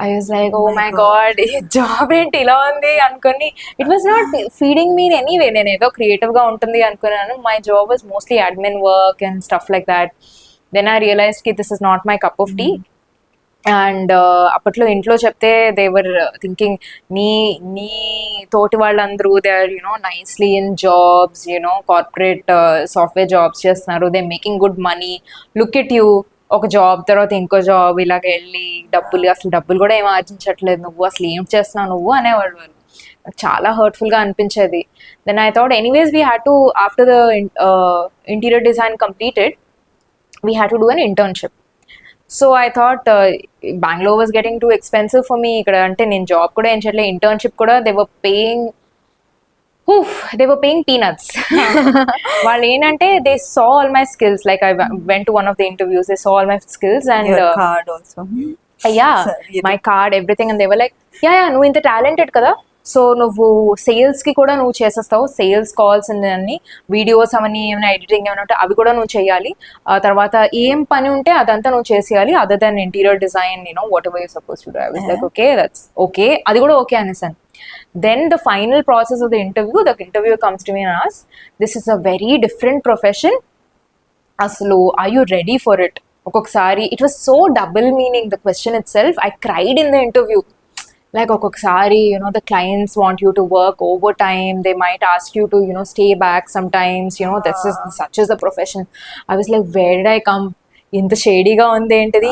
B: I was like, oh my God, job ఏంటి ఇలా ఉంది అనుకుని, it was not feeding me anyway. నేను ఏదో క్రియేటివ్ గా ఉంటుంది అనుకున్నాను. My job was mostly admin work and stuff like that. Then I realised కి this is not my cup of tea. And అప్పట్లో ఇంట్లో చెప్తే దే వర్ థింకింగ్, నీ తోటి వాళ్ళందరూ they are nicely in jobs, corporate software jobs చేస్తున్నారు, they making good money, look at you, ఒక job తర్వాత ఇంకో జాబ్ ఇలాగ వెళ్ళి అసలు డబ్బులు కూడా ఏం ఆర్జించట్లేదు నువ్వు, అసలు ఏం చేస్తున్నావు నువ్వు అనేవాళ్ళు వాళ్ళు. చాలా హర్ట్ఫుల్గా అనిపించేది. Then I thought anyways we had to, after the interior design completed, we had to do an internship. So I thought Bengaluru was getting too expensive for me. ఇక్కడ అంటే నేను జాబ్ కూడా ఏం చేయట్లేదు, ఇంటర్న్షిప్ కూడా దే వర్ పేయింగ్ పీనట్స్. వాళ్ళు ఏంటంటే they saw all my skills, like I went to one of the interviews, they saw all my skills and my card everything, and they were like, yeah నువ్వు ఇంత talented కదా, so నువ్వు సేల్స్కి కూడా నువ్వు చేసేస్తావు, sales calls అన్ని videos అవన్నీ ఏమైనా editing ఏమైనా ఉంటే అవి కూడా నువ్వు చేయాలి, తర్వాత ఏం పని ఉంటే అదంతా నువ్వు చేసేయాలి, other then interior design whatever you suppose to do. I was like, okay that's okay, అది కూడా ఓకే అనేసాను. Then the final process of the interviewer comes to me and asks, this is a very different profession, aslu are you ready for it? Okoksari it was so double meaning, the question itself. I cried in the interview, like okoksari the clients want you to work overtime, they might ask you to stay back sometimes, this is such as the profession. I was like, where did I come? ఇంత షేడీగా ఉంది ఏంటిది,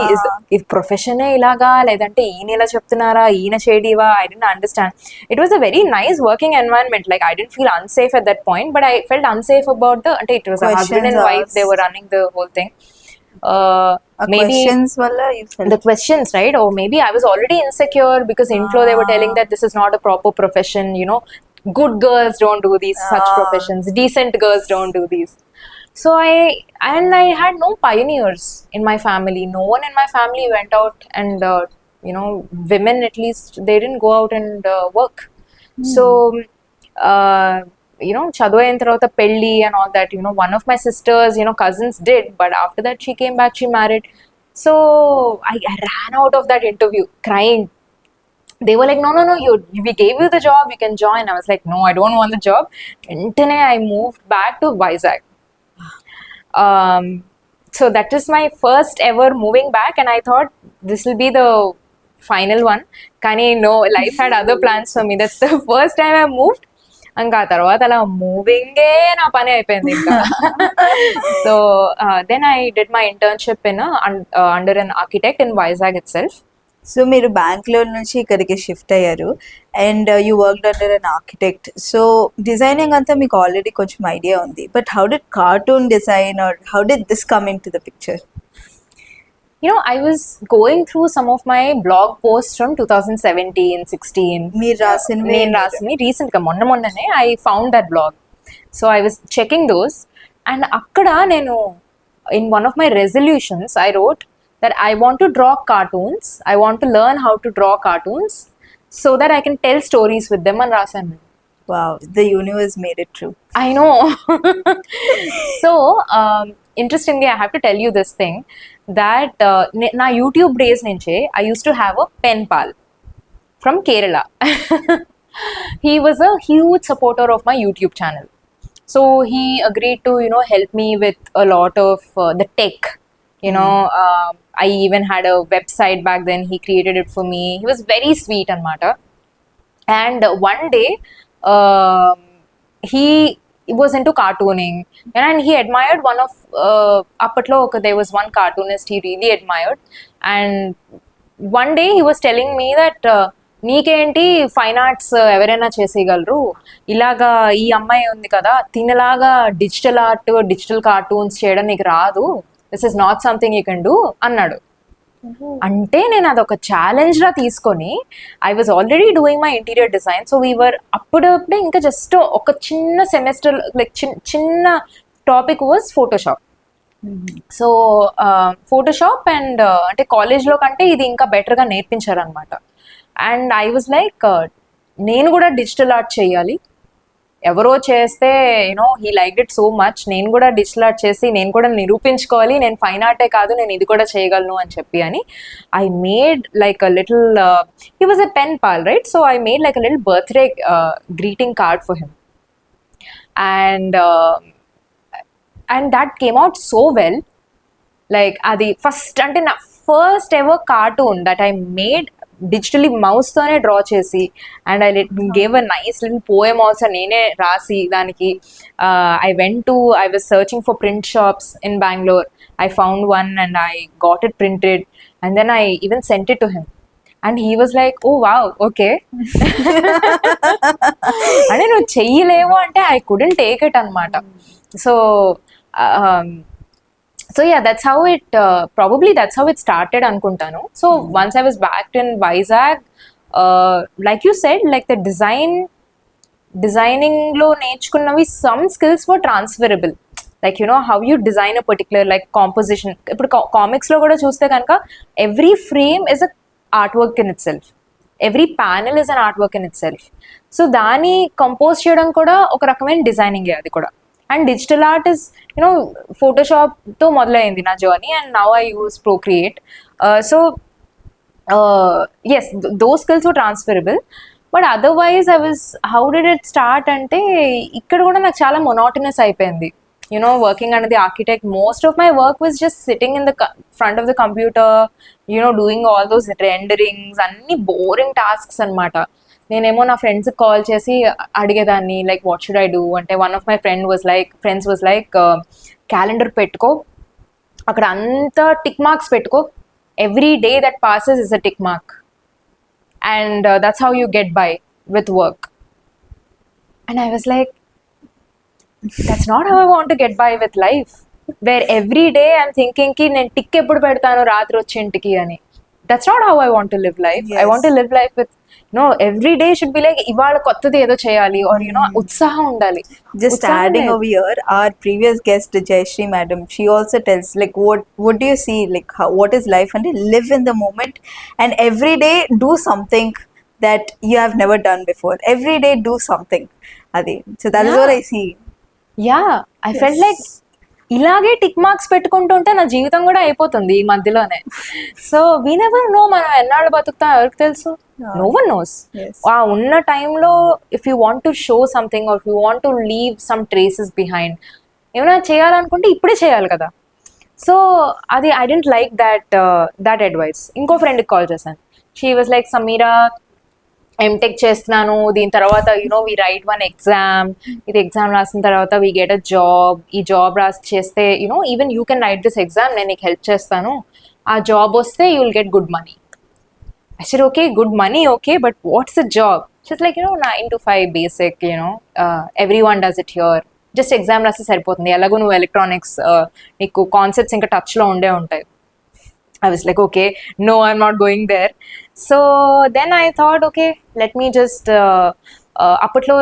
B: ఇది ప్రొఫెషనే ఇలాగా లేదంటే ఈయన ఇలా చెప్తున్నారా, ఈయన షేడీవా, I don't understand. It was a very nice working environment, like I don't feel unsafe at that point, but I felt unsafe about the, అంటే it was a husband and wife, they were running the whole thing. Maybe the questions, right? Or maybe I was already insecure because intro they were telling that this is not a proper profession, good girls don't do these such professions, decent girls don't do these. So I had no pioneers in my family. No one in my family went out and women at least, they didn't go out and work. So చదువు అయిన తర్వాత పెళ్ళి and all that, one of my sisters, cousins did, but after that she came back, she married. So I ran out of that interview crying. They were like, no, we gave you the job, you can join. I was like, no, I don't want the job. And then I moved back to Vizag. So that is my first ever moving back, and I thought this will be the final one. Kani, no, life had other plans for me. That's the first time I moved. ఇంకా తర్వాత అలా మూవింగే నా పని అయిపోయింది ఇంకా. So then I did my internship in under an architect in Vizag itself.
A: So మీరు బెంగళూరు నుంచి ఇక్కడికి షిఫ్ట్ అయ్యారు and you worked under an architect. So designing అంతా మీకు ఆల్రెడీ కొంచెం ఐడియా ఉంది, but how did cartoon design or how did this come in to the picture?
B: I was going through some of my blog posts from 2017, 16.
A: మీరు రాసినవి
B: రీసెంట్గా మొన్ననే I found that blog. So I was checking those, and అక్కడ నేను in one of my resolutions I wrote that I want to draw cartoons. I want to learn how to draw cartoons so that I can tell stories with them and రాసాను.
A: Wow, the universe made it true.
B: I know. So interestingly, I have to tell you this thing that na YouTube days nunche I used to have a pen pal from Kerala. He was a huge supporter of my YouTube channel. So he agreed to help me with a lot of the tech. I even had a website back then. He created it for me. He was very sweet anamata. And one day he was into cartooning, and he admired one of appatlo there was one cartoonist he really admired, and one day he was telling me that నీకేంటి fine arts ఎవరైనా చేసేయగలరు, ఇలాగా ఈ అమ్మాయి ఉంది కదా తినలాగా digital art digital cartoons చేయడం నీకు రాదు, this is not something you can do అన్నాడు. అంటే నేను అదొక ఛాలెంజ్ లా తీసుకొని, I was already doing my interior design. So we were అప్పుడప్పుడే ఇంకా జస్ట్ ఒక చిన్న సెమిస్టర్ లైక్ చిన్న topic was Photoshop. So Photoshop and అంటే కాలేజ్లో కంటే ఇది ఇంకా బెటర్గా నేర్పించారు అనమాట. అండ్ ఐ వాజ్ లైక్ నేను కూడా డిజిటల్ ఆర్ట్ చేయాలి, ఎవరో చేస్తే he like it so much, నేను కూడా డిజిటల్ ఆర్ట్ చేసి నేను కూడా నిరూపించుకోవాలి, నేను ఫైన్ ఆర్టే కాదు నేను ఇది కూడా చేయగలను అని చెప్పి అని I made like a little he was a pen pal right. So I made like a little birthday greeting card for him, and that came out so well. Like అది ఫస్ట్ అంటే నా first ever cartoon that I made digitally మౌస్తోనే draw చేసి, and I gave a nice little poem also నేనే రాసి దానికి. I was searching for print shops in Bangalore. I found one and I got it printed, and then I even sent it to him, and he was like, oh wow, okay. అంటే నువ్వు చెయ్యలేవు అంటే I couldn't take it అనమాట. So yeah, that's how it started అనుకుంటాను. So once I was back in Vizag, like you said, like the designing లో నేర్చుకున్నవి some skills were transferable. Like how you design a particular like composition. ఇప్పుడు comics లో కూడా చూస్తే కనుక every frame is a artwork in itself. Every panel is an artwork in itself. So దాన్ని compose చేయడం కూడా ఒక రకమైన డిజైనింగ్ అది కూడా. And digital art is, Photoshop to మొదలైంది నా journey, and now I use Procreate. Yes, those skills were transferable. But otherwise how did it start అంటే ఇక్కడ కూడా నాకు చాలా monotonous అయిపోయింది. Working under the architect, most of my work was just sitting in the front of the computer, doing all those renderings, అన్ని boring tasks అనమాట. నేనేమో నా ఫ్రెండ్స్కి కాల్ చేసి అడిగేదాన్ని like what should I do అంటే, one of my friends was like calendar పెట్టుకో, అక్కడ అంతా టిక్ మార్క్స్ పెట్టుకో, every day that passes is a tick mark, and that's how you get by with work. And I was like, that's not how I want to get by with life, where every day I'm thinking కి నేను tick ఎప్పుడు పెడతాను రాత్రి వచ్చి ఇంటికి అని. that's not how I want to live life. I want to live life with, every day should be like ఇవాళ కొత్తది ఏదో చేయాలి, or ఉత్సాహం ఉండాలి.
A: Just adding over here, our previous guest Jayashree madam, she also tells like what do you see, like what is life, and live in the moment, and every day do something that you have never done before. Every day do something, Adi. So that is what I see.
B: I felt like ఇలాగే tick marks పెట్టుకుంటుంటే నా జీవితం కూడా అయిపోతుంది ఈ మధ్యలోనే. So we never know మనం ఎన్నాళ్ళు బతుకుతాం, ఎవరికి తెలుసు? No one knows. ఆ ఉన్న టైంలో if you want to show something, or you want to leave some traces behind, ఏమైనా చేయాలనుకుంటే ఇప్పుడే చేయాలి కదా. సో అది I didn't like that advice. ఇంకో ఫ్రెండ్కి కాల్ చేశాను. She was like, Sameera MTech చేస్తున్నాను, దీని తర్వాత వి రైట్ వన్ ఎగ్జామ్, ఇది ఎగ్జామ్ రాసిన తర్వాత వీ గెట్ అ జాబ్, ఈ జాబ్ రాసి చేస్తే even you can write this exam, నేను నీకు హెల్ప్ చేస్తాను, ఆ జాబ్ వస్తే you will get good money. I said, okay, good money, okay, but what's the job? She's like, 9 to 5 basic, everyone does it here. Just exam రాస్తే సరిపోతుంది, ఎలాగో నువ్వు electronics, నీకు కాన్సెప్ట్స్ ఇంకా టచ్లో ఉంటాయి. I was like, okay, no, I'm not going there. So then I thought, okay, let me just, అప్పట్లో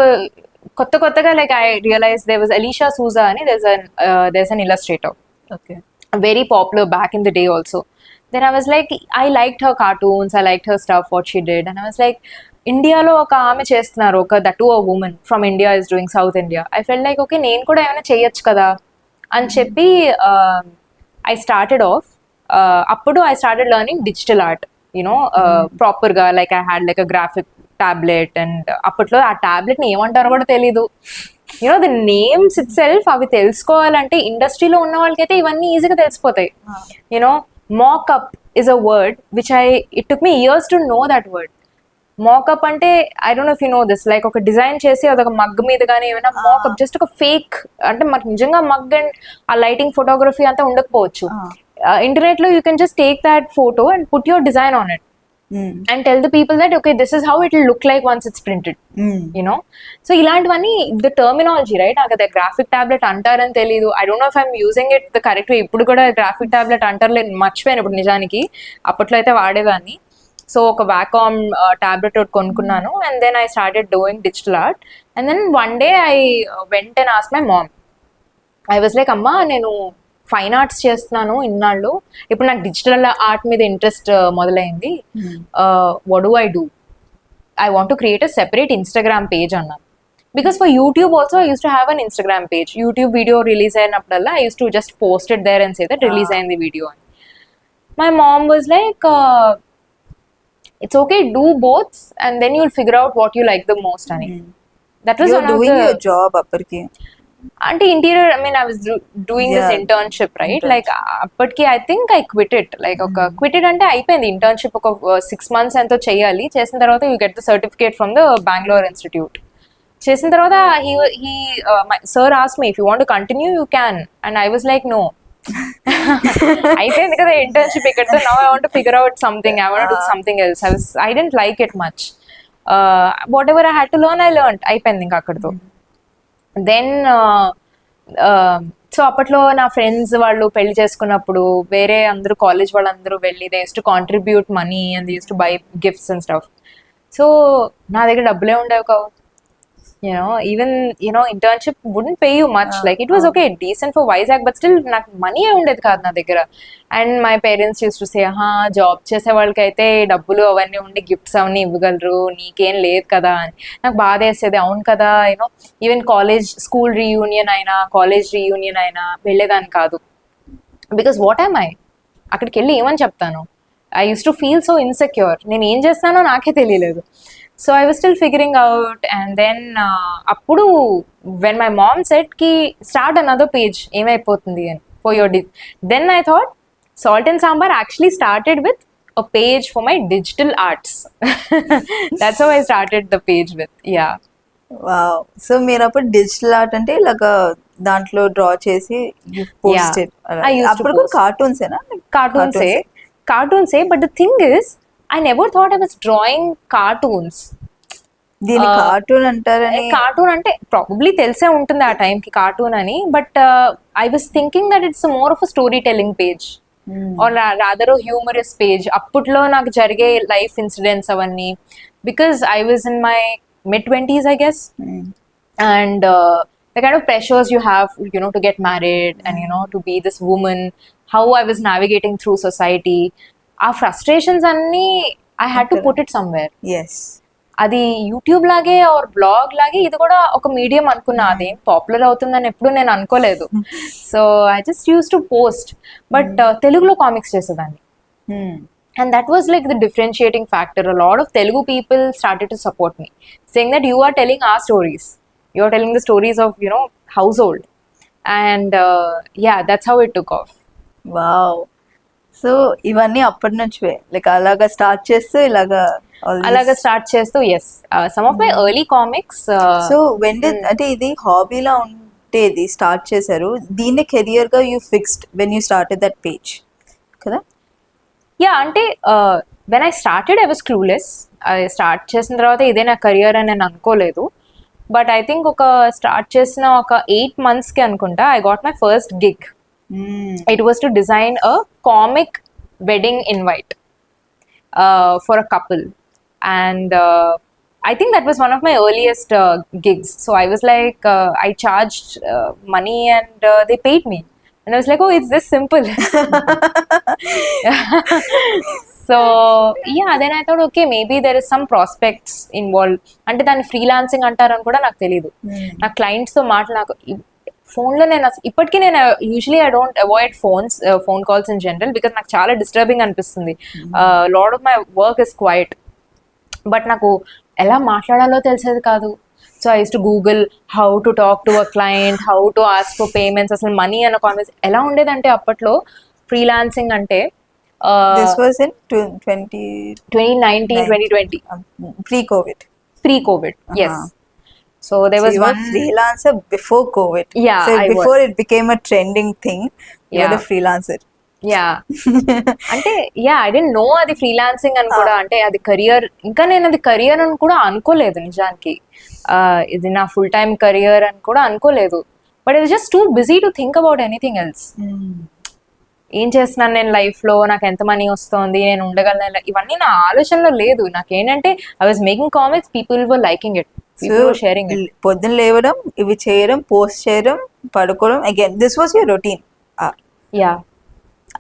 B: కొత్తగా like I realized there was Abhilasha Souza ani, there's an illustrator.
A: Okay.
B: Very popular back in the day also. Then I was like, I liked her cartoons, I liked her stuff, what she did. And I was like, ఇండియాలో ఒక ఆమె చేస్తున్నారు, that to a woman from India is doing South India. I felt like, okay, నేను కూడా ఏమైనా చేయొచ్చు కదా అని చెప్పి ఐ స్టార్టెడ్ ఆఫ్. అప్పుడు I started learning digital art, ప్రాపర్గా. Like I had like a graphic tablet, and అప్పట్లో ఆ టాబ్లెట్ని ఏమంటారో కూడా తెలీదు. ద నేమ్స్ ఇట్ సెల్ఫ్ అవి తెలుసుకోవాలంటే ఇండస్ట్రీలో ఉన్న వాళ్ళకైతే ఇవన్నీ ఈజీగా తెలిసిపోతాయి. Mock-up is a word which it took me years to know that word. Mock-up అంటే, I don't know if you know this, like ఒక డిజైన్ చేసి అదొక మగ్ మీద కానీ ఏమైనా mock-up, జస్ట్ ఒక ఫేక్, అంటే మనకు నిజంగా మగ్ అండ్ ఆ లైటింగ్ ఫోటోగ్రఫీ అంతా ఉండకపోవచ్చు. ఇంటర్నెట్లో you can just take that photo and put your design on it and tell the people that, okay, this is how it will look like once it's printed. So ఇలాంటివన్నీ the terminology, right? నాకు అదే graphic tablet అంటారని తెలీదు. I don't know if I'm using it the correct way. ఇప్పుడు కూడా graphic tablet అంటారులేదు, మర్చిపోయాను ఇప్పుడు నిజానికి. అప్పట్లో అయితే వాడేదాన్ని. సో ఒక వాకామ్ టాబ్లెట్ ఒకటి కొనుక్కున్నాను, and then I started doing digital art. And then one day I went and asked my mom. I was like, అమ్మా, నేను ఫైన్ ఆర్ట్స్ చేస్తున్నాను ఇన్నాళ్ళు, ఇప్పుడు నాకు డిజిటల్ ఆర్ట్ మీద ఇంట్రెస్ట్ మొదలైంది, what do I do? I want to create a separate Instagram page అన్నాను. Because for YouTube also I use to have an Instagram page. YouTube video release అయినప్పుడల్లా I use to just post it there and say that release అయింది video అని. My mom was like, it's okay, do both and then you'll figure out what you like the most అని. That was one of the
A: job అప్పటికి.
B: అంటే interior, I mean I was doing this internship, right? Like అప్పటికి I think I quit it. Like ఒక quit అంటే అయిపోయింది internship, ఒక 6 months ఎంతో చేయాలి. చేసిన తర్వాత you get the certificate from the Bengaluru institute. చేసిన తర్వాత sir asked me, if you want to continue you can, and I was like, no, అయిపోయింది కదా ఇంటర్న్షిప్ ఇక్కడతో, now I want to figure out something, I want to do something else. I didn't like it much. Whatever I had to learn, I learn. అయిపోయింది ఇంకా అక్కడితో. Then so అప్పట్లో నా friends వాళ్ళు పెళ్లి చేసుకున్నప్పుడు వేరే అందరూ కాలేజ్ వాళ్ళందరూ వెళ్ళి they used to contribute money and they used to buy gifts and stuff. So నా దగ్గర డబ్బులే ఉండేవి కావు. Even internship wouldn't pay you much. Like it was okay, decent for Vizag, but still నాకు మనీ ఉండేది కాదు నా దగ్గర. And my parents used to say, job చేసే వాళ్ళకైతే డబ్బులు అవన్నీ ఉండి గిఫ్ట్స్ అవన్నీ ఇవ్వగలరు, నీకేం లేదు కదా అని. నాకు బాధ వేసేది. అవును కదా, ఈవెన్ స్కూల్ రీయూనియన్ అయినా కాలేజ్ రీయూనియన్ అయినా వెళ్ళేదాన్ని కాదు. బికాస్ వాట్ యామ్ ఐ, అక్కడికి వెళ్ళి ఏమని చెప్తాను? I use to feel so insecure. నేను ఏం చేస్తానో నాకే తెలియలేదు. So I was still figuring out, and then appudu when my mom said ki start another page emaipotundi ani for your then I thought Salt and Sambar actually started with a page for my digital arts. That's how I started the page with. Yeah.
A: Wow. So meer appudu digital art ante ilaga dantlo draw chesi you post it.
B: I used to post
A: cartoons ena,
B: cartoons, but the thing is I never thought I was drawing cartoons.
A: దీని cartoon అంటారని,
B: cartoon అంటే probably తెలిసే ఉంటుంది ఆ టైంకి cartoon అని, but I was thinking that it's more of a story telling page. Or rather humorous page. అప్పట్లో నాకు జరిగే లైఫ్ ఇన్సిడెంట్స్ అవన్నీ, because I was in my mid-20s, I guess. And the kind of pressures you have, to get married and, to be this woman, how I was navigating through society, our frustrations anni, I had to put it somewhere.
A: Yes.
B: అది YouTube లాగే are blog లాగే ఇది కూడా ఒక medium అనుకున్నా. అదేం popular అవుతుందని ఎప్పుడు నేను అనుకోలేదు. So I just use to post, but తెలుగులో కామిక్స్ చేసేదాన్ని. And that was like the differentiating factor. A lot of Telugu people started to support me, saying that you are telling our stories. You are telling the stories of, household. And yeah, that's how it took off.
A: Wow. So ఇవన్నీ అప్పటి నుంచే like అలాగా start చేస్తూ
B: start చేస్తూ as some of my early comics.
A: So when అంటే ఇది హాబీలా ఉండేది స్టార్ట్ చేశారు, దీన్ని కెరియర్ గా you fixed when you started that page కదా?
B: యా, అంటే when I started I was clueless. అది స్టార్ట్ చేసిన తర్వాత ఇదే నా కెరియర్ అని నేను అనుకోలేదు. బట్ ఐ థింక్ స్టార్ట్ చేసిన ఒక 8 monthsకి అనుకుంటా I got my first gig. It was to design a comic wedding invite for a couple, and I think that was one of my earliest gigs. So I was like, I charged money and they paid me, and I was like, oh, it's this simple. So yeah, then I thought, okay, maybe there is some prospects involved. అంటే దాన్ని freelancing అంటారని కూడా నాకు తెలియదు. నా క్లయింట్స్తో నాకు ఫోన్లో నేను ఇప్పటికీ నేను usually I don't avoid phone calls in general, because నాకు చాలా డిస్టర్బింగ్ అనిపిస్తుంది. Lot of my work is quite, but నాకు ఎలా మాట్లాడాలో తెలిసేది కాదు. So I use to Google how to talk to a client, how to ask for payments, అసలు money అన్న కాన్వర్సేషన్ ఎలా ఉండేదంటే అప్పట్లో ఫ్రీలాన్సింగ్ అంటే.
A: This was in 2019,
B: 2020. Pre-COVID, yes. So there was
A: one freelancer before COVID.
B: Yeah,
A: so before it became a trending thing, you were a freelancer.
B: Yeah. అంటే I didn't know అది freelancing అని కూడా, అంటే అది కెరియర్, ఇంకా నేను అది కెరియర్ అని కూడా అనుకోలేదు నిజానికి. ఇది నా ఫుల్ టైమ్ కెరియర్ అని కూడా అనుకోలేదు. But I was just too busy to think about anything else. ఏం చేస్తున్నాను నేను లైఫ్లో, నాకు ఎంత మనీ వస్తుంది, నేను ఉండగలను, ఇవన్నీ నా ఆలోచనలో లేదు. నాకేంటంటే I was making comics, people were liking it, sharing it.
A: పొద్దున లేవడం, ఇవి చేయడం, పోస్ట్ చేయడం, పడుకోవడం, again this was your routine.
B: Yeah,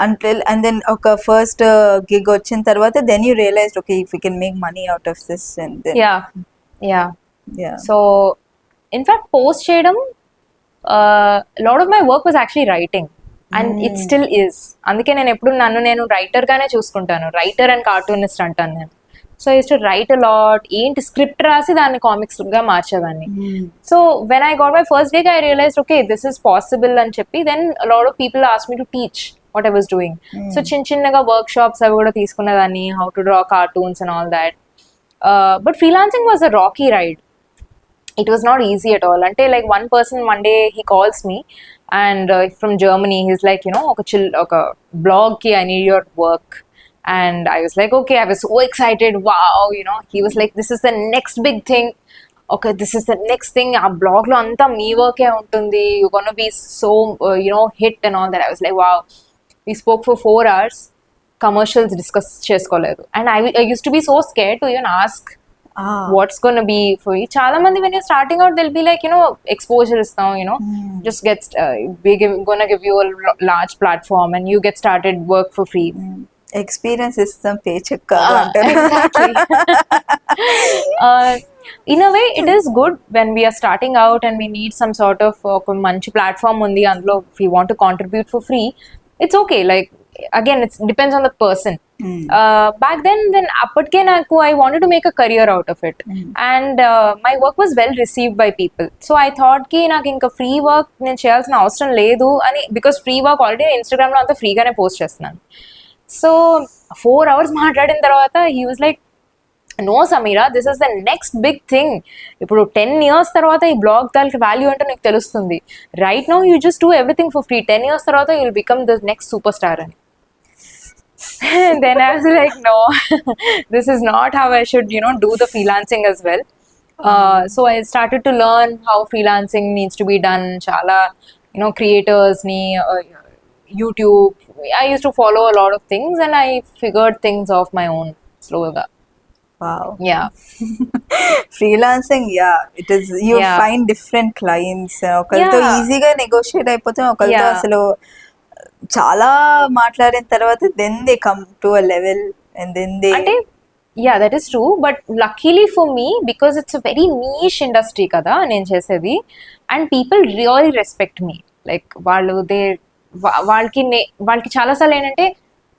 A: until and then ఒక ఫస్ట్ గిగ్ వచ్చిన తర్వాత then you realized, okay, if we can make money out of this, and then
B: yeah. So in fact post చేయడం, lot of my work was actually writing, and it still is. అందుకే నేను ఎప్పుడు నేను writer గానే చూసుకుంటాను. Writer and cartoonist అంటాను నేను. So I use to write a lot. ఏంటి స్క్రిప్ట్ రాసి దాన్ని కామిక్స్ గా మార్చేదాన్ని. So when I got my first gig I realised, okay, this is possible అని చెప్పి then lot of people asked me to teach what I was doing. So చిన్నగా workshops అవి కూడా తీసుకునేదాన్ని, how to draw cartoons and all that. But freelancing was a rocky ride. It was not easy at all. Until like one person one day he calls me and from Germany, he's like, oka blog ki I need your work. And I was like, okay, I was so excited. Wow, he was like, this is the next big thing. Okay, this is the next thing. Our blog lo anta mee work e untundi. You're going to be so hit and all that. I was like, wow. We spoke for 4 hours. Commercials discuss cheskoledu, and I used to be so scared to even ask what's going to be for you. Chala mandi when you're starting out, they'll be like, exposure is now, just get we're going to give you a large platform and you get started, work for free.
A: Experience is some paycheck kaadu antaru.
B: Exactly. In a way it is good when we are starting out and we need some sort of manchi platform undi andlo, if we want to contribute for free, it's okay. Like again, it depends on the person. Back then appadke naku I wanted to make a career out of it, and my work was well received by people. So I thought ki naku inka free work nenu cheyalsina avasaram ledu ani, because free work already Instagram lo anta free gaane post chestunanu. So 4 hours మాట్లాడిన తర్వాత he was like, no Sameera, this is the next big thing. ఇప్పుడు 10 years తర్వాత ఈ blog దానికి value అంటే నీకు తెలుస్తుంది. Right now you just do everything for free. 10 years తర్వాత you will become the next super star అని. Then I was like, no, this is not how I should do the freelancing as well. So I started to learn how freelancing needs to be done. Chala creators ni YouTube. I used to follow a lot of things and I figured things off my own slowly.
A: Wow.
B: Yeah.
A: Freelancing, yeah, it is. You
B: Yeah.
A: find different clients. ఒకరితో
B: Yeah.
A: ఈజీగా negotiate అయిపోతే ఒకరితో
B: Yeah.
A: అసలు చాలా మాట్లాడిన తర్వాత then they come to a level and then they
B: అంటే yeah that is true but luckily for me because it's a very niche industry కదా నేను చేసేది and people really respect me like వాళ్ళకి చాలాసార్లు ఏంటంటే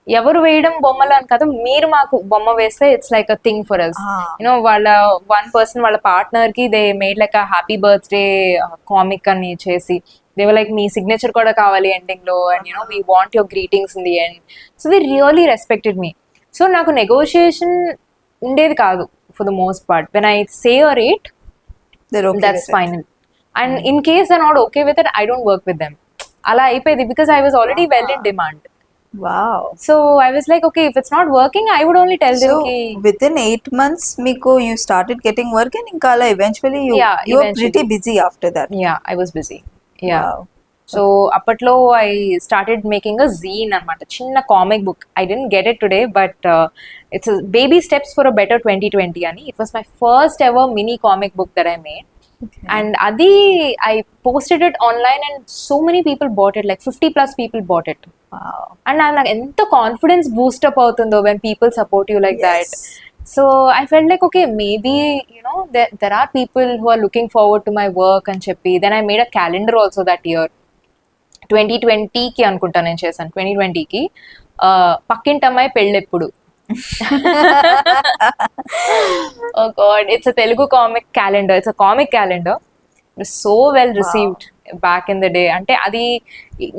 B: ఎవరు వేయడం బొమ్మలు అని కదా మీరు మాకు బొమ్మ వేస్తే it's like a thing for us you know వాళ్ళ వన్ పర్సన్ వాళ్ళ పార్ట్నర్ కి they made like a happy birthday comic అని చేసి they were like మీ సిగ్నేచర్ కూడా కావాలి ఎండింగ్ లో and you know we want your greetings in the end so they really respected me so నాకు నెగోషియేషన్ ఉండేది కాదు for the most part when I say a rate that's final and in case they not okay with it I don't work with them అలా అయిపోయింది because I was already well in demand
A: wow.
B: So I was like, okay, if it's not working, I would only tell them
A: So
B: ki
A: within 8 months మీకు you started getting work and ఇంకా అలా eventually you
B: Yeah,
A: you were
B: eventually.
A: pretty busy after that.
B: yeah, I was busy. Yeah.
A: Wow.
B: So అప్పట్లో I started making a zine అన్నమాట చిన్న comic book I didn't get it today but it's a baby steps for a better 2020 అని it was my first ever mini comic book that I made.
A: Okay.
B: And adi I posted it online and so many people bought it, like 50 plus people bought it.
A: Wow.
B: And I'm like enta confidence boost up avutundo when people support you like
A: Yes.
B: that. So I felt like okay, maybe you know there are people who are looking forward to my work and cheppi. Then I made a calendar also that year. 2020 కి అనుకుంటా నేను చేశాను 2020 కి పక్కింటమ్మాయి పెళ్ళెప్పుడు oh god, it's a Telugu comic calendar. It's a comic calendar. It was so well received back in the day. అంటే అది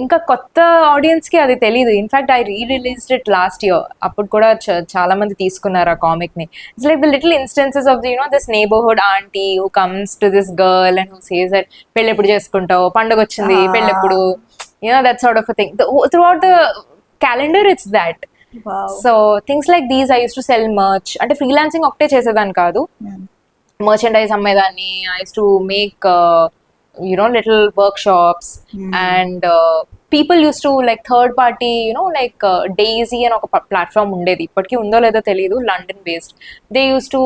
B: ఇంకా కొత్త audience కి అది తెలీదు. In fact I rereleased it last year. అప్పుడు కూడా చాలా మంది తీసుకున్నారు ఆ కామిక్ ని. It's like the little instances of the this neighbourhood aunty who comes to this girl and who says that పెళ్ళి ఎప్పుడు చేసుకుంటావు, పండుగ వచ్చింది, పెళ్ళి ఎప్పుడు, that sort of a thing. Throughout the calendar it's that.
A: Wow.
B: So things like these I use to sell merch. అంటే freelancing ఒకటే చేసేదాన్ని కాదు, మర్చెండైజ్ అమ్మేదాన్ని. I use to make little workshops and people used to like third party like Daisie అని ఒక platform ఉండేది, ఇప్పటికీ ఉందో లేదో తెలియదు, London based. They used to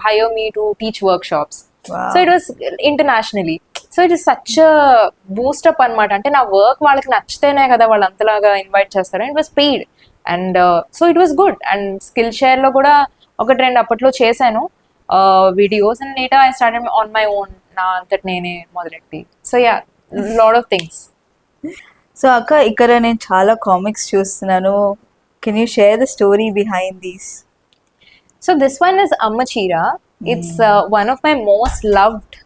B: hire me to teach workshops. So it was internationally. So it is such boost up అనమాట. అంటే నా వర్క్ వాళ్ళకి నచ్చితేనే కదా వాళ్ళు అంతలాగా ఇన్వైట్ చేస్తారు. It was paid and so it was good. And skill share లో కూడా ఒకటి రెండు అప్పట్లో చేశాను videos and later I started on my own, నా అంతటి నేనే మొదలెట్టి. So yeah, lot of things.
A: So అక్క, ఇక్కడ నేను చాలా కామిక్స్ చూస్తున్నాను. Can you share the story behind these?
B: So this one is అమ్మ చీర. It's one of my most loved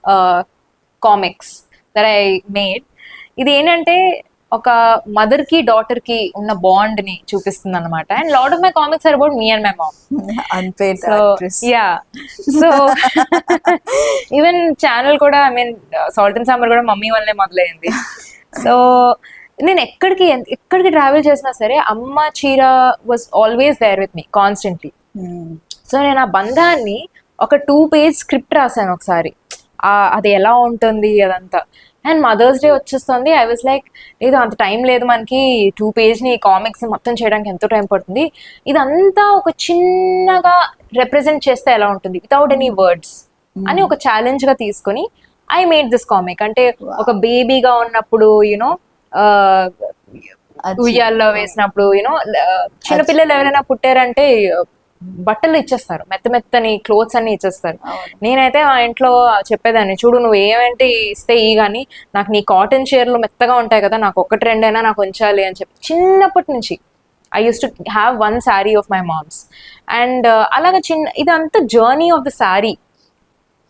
B: comics that I made. ఇది ఏంటంటే ఒక మదర్ కి డాటర్ కి ఉన్న బాండ్ ని చూపిస్తుంది అనమాట. And lot of my comics are about me and my mom.
A: Unpaid
B: so
A: actress.
B: Yeah, so even channel కూడా I mean Salt and Sambar కూడా మమ్మీ వల్లే మొదలైంది. సో నేను ఎక్కడికి ట్రావెల్ చేసినా సరే అమ్మ చీర was always there with me constantly. So నేను ఆ బంధాన్ని ఒక 2-page స్క్రిప్ట్ రాశాను ఒకసారి, అది ఎలా ఉంటుంది అదంతా. అండ్ మదర్స్ డే వచ్చేస్తుంది, ఐ వాజ్ లైక్ లేదు అంత టైం లేదు మనకి, 2-page ని కామిక్స్ మొత్తం చేయడానికి ఎంతో టైం పడుతుంది, ఇదంతా ఒక చిన్నగా రిప్రజెంట్ చేస్తే ఎలా ఉంటుంది వితౌట్ ఎనీ వర్డ్స్ అని ఒక ఛాలెంజ్ గా తీసుకొని ఐ మేడ్ దిస్ కామిక్. అంటే ఒక బేబీగా ఉన్నప్పుడు ఉయ్యాల్లో వేసినప్పుడు చిన్నపిల్లలు ఎవరైనా పుట్టారంటే బట్టలు ఇచ్చేస్తారు, మెత్తని క్లోత్స్ అన్ని ఇచ్చేస్తారు. నేనైతే మా ఇంట్లో చెప్పేదాన్ని, చూడు నువ్వు ఏమంటే ఇస్తే కానీ నాకు నీ కాటన్ చీరలు మెత్తగా ఉంటాయి కదా, నాకు 1-2 నాకు ఉంచాలి అని చెప్పి చిన్నప్పటి నుంచి I use to have 1 sari of my mom's. And అలాగా ఇదంతా journey of the sari.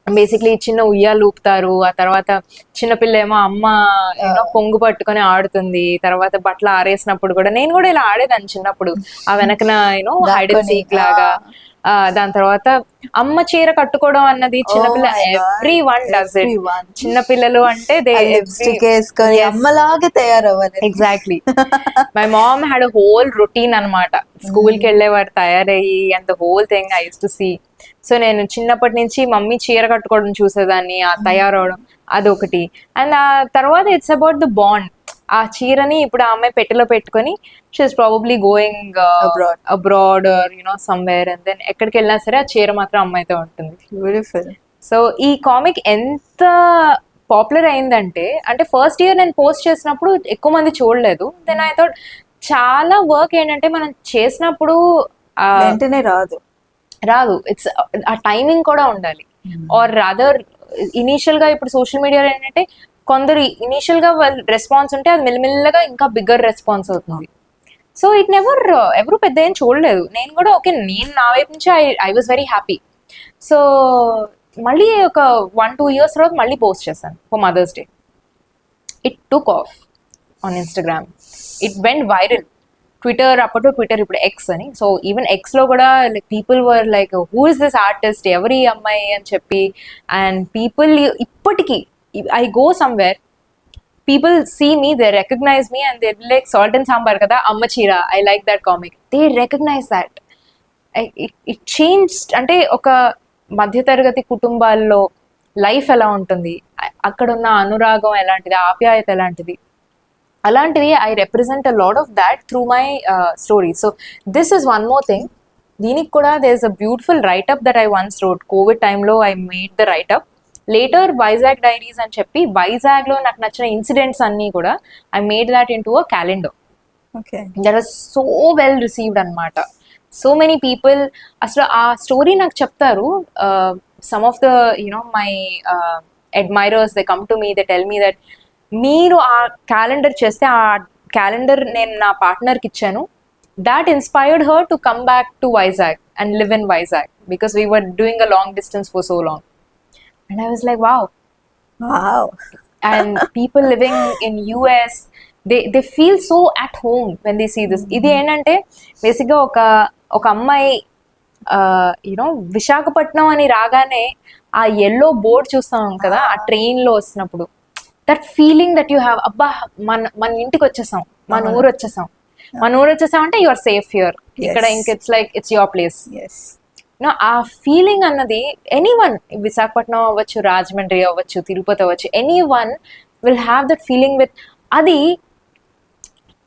B: Basically చిన్న ఉయ్యాలు ఊపుతారు, ఆ తర్వాత చిన్నపిల్ల ఏమో అమ్మ పొంగు పట్టుకొని ఆడుతుంది, తర్వాత బట్టలు ఆరేసినప్పుడు కూడా నేను కూడా ఇలా ఆడేదాన్ని చిన్నప్పుడు, ఆ వెనకన హైడ్ అండ్ సీక్ లాగా. దాని తర్వాత అమ్మ చీర కట్టుకోవడం అన్నది చిన్నపిల్ల ఎవ్రీ వన్ డస్ ఇట్. చిన్నపిల్లలు అంటే
A: అమ్మలాగే తయారవ్వాలి.
B: Exactly. My mom had a whole routine అనమాట. స్కూల్ కి వెళ్ళేవాడు తయారయ్యి and the whole thing I use to see. So నేను చిన్నప్పటి నుంచి మమ్మీ చీర కట్టుకోవడం చూసేదాన్ని, ఆ తయారవడం అదొకటి. అండ్ ఆ తర్వాత ఇట్స్ అబౌట్ ద బాండ్. ఆ చీరని ఇప్పుడు ఆ అమ్మాయి పెట్టెలో పెట్టుకొని she's probably going
A: Abroad.
B: Abroad somewhere, and then ఎక్కడికి వెళ్ళినా సరే ఆ చీర మాత్రం అమ్మాయితో ఉంటుంది.
A: Beautiful.
B: సో ఈ కామిక్ ఎంత పాపులర్ అయిందంటే, అంటే ఫస్ట్ ఇయర్ నేను పోస్ట్ చేసినప్పుడు ఎక్కువ మంది చూడలేదు. దెన్ ఐ థాట్ చాలా వర్క్ ఏంటంటే మనం చేసినప్పుడు
A: వెంటనే రాదు.
B: ఇట్స్ ఆ టైమింగ్ కూడా ఉండాలి. ఆర్ అదర్ ఇనీషియల్ గా ఇప్పుడు సోషల్ మీడియాలో ఏంటంటే కొందరు ఇనీషియల్ గా వాళ్ళు రెస్పాన్స్ ఉంటే అది మెల్లమెల్లగా ఇంకా బిగ్గర్ రెస్పాన్స్ అవుతుంది. సో ఇట్ నెవర్ ఎవరు పెద్ద ఏం చూడలేదు. నేను కూడా ఓకే, నేను నా వైపు నుంచి I was very happy. So మళ్ళీ ఒక 1-2 years తర్వాత మళ్ళీ పోస్ట్ చేశాను for mother's day. It took off on Instagram, it went viral. Twitter, అప్పట్లో ట్విట్టర్, ఇప్పుడు ఎక్స్ అని. సో ఈవెన్ ఎక్స్లో కూడా like people were like who is this artist, ఎవరి అమ్మాయి అని చెప్పి. అండ్ పీపుల్ ఇప్పటికీ I go somewhere, people see me, they recognize me, and they're like salt and sambar kada amma cheera, I like that comic. They recognize that. It changed. అంటే ఒక మధ్యతరగతి కుటుంబాల్లో life ఎలా ఉంటుంది, అక్కడ ఉన్న అనురాగం ఎలాంటిది, ఆప్యాయత ఎలాంటిది, అలాంటిది I represent a lot of that through my story. So this is one more thing. దీనికి కూడా there is a beautiful writeup that I once wrote. Covid టైంలో I made the writeup. Later Vizag diaries అని చెప్పి వైజాగ్లో నాకు నచ్చిన incidents అన్నీ కూడా I made that into a calendar. That was so well received అనమాట. సో మెనీ పీపుల్ అసలు ఆ స్టోరీ నాకు చెప్తారు. Some of the my admirers, they come to me, they tell me that మీరు ఆ క్యాలెండర్ చేస్తే, ఆ క్యాలెండర్ నేను నా పార్ట్నర్కి ఇచ్చాను, that inspired her to come back to Vizag and live in Vizag because we were doing a long distance for so long. And I was like, wow. And people living in US, they feel so at home when they see this. ఇది ఏంటంటే బేసిక్గా ఒక అమ్మాయి విశాఖపట్నం అని రాగానే ఆ yellow board చూస్తాం కదా ఆ ట్రైన్లో వస్తున్నప్పుడు, that feeling that you have, అబ్బా మన ఇంటికి వచ్చేసాం, మన ఊరు వచ్చేసాం అంటే యు ఆర్ సేఫ్ హియర్, ఇక్కడ ఇంక it's like it's your place. ఆ ఫీలింగ్ అన్నది ఎనీవన్, విశాఖపట్నం అవ్వచ్చు, రాజమండ్రి అవ్వచ్చు, తిరుపతి అవ్వచ్చు, anyone will have that feeling with. అది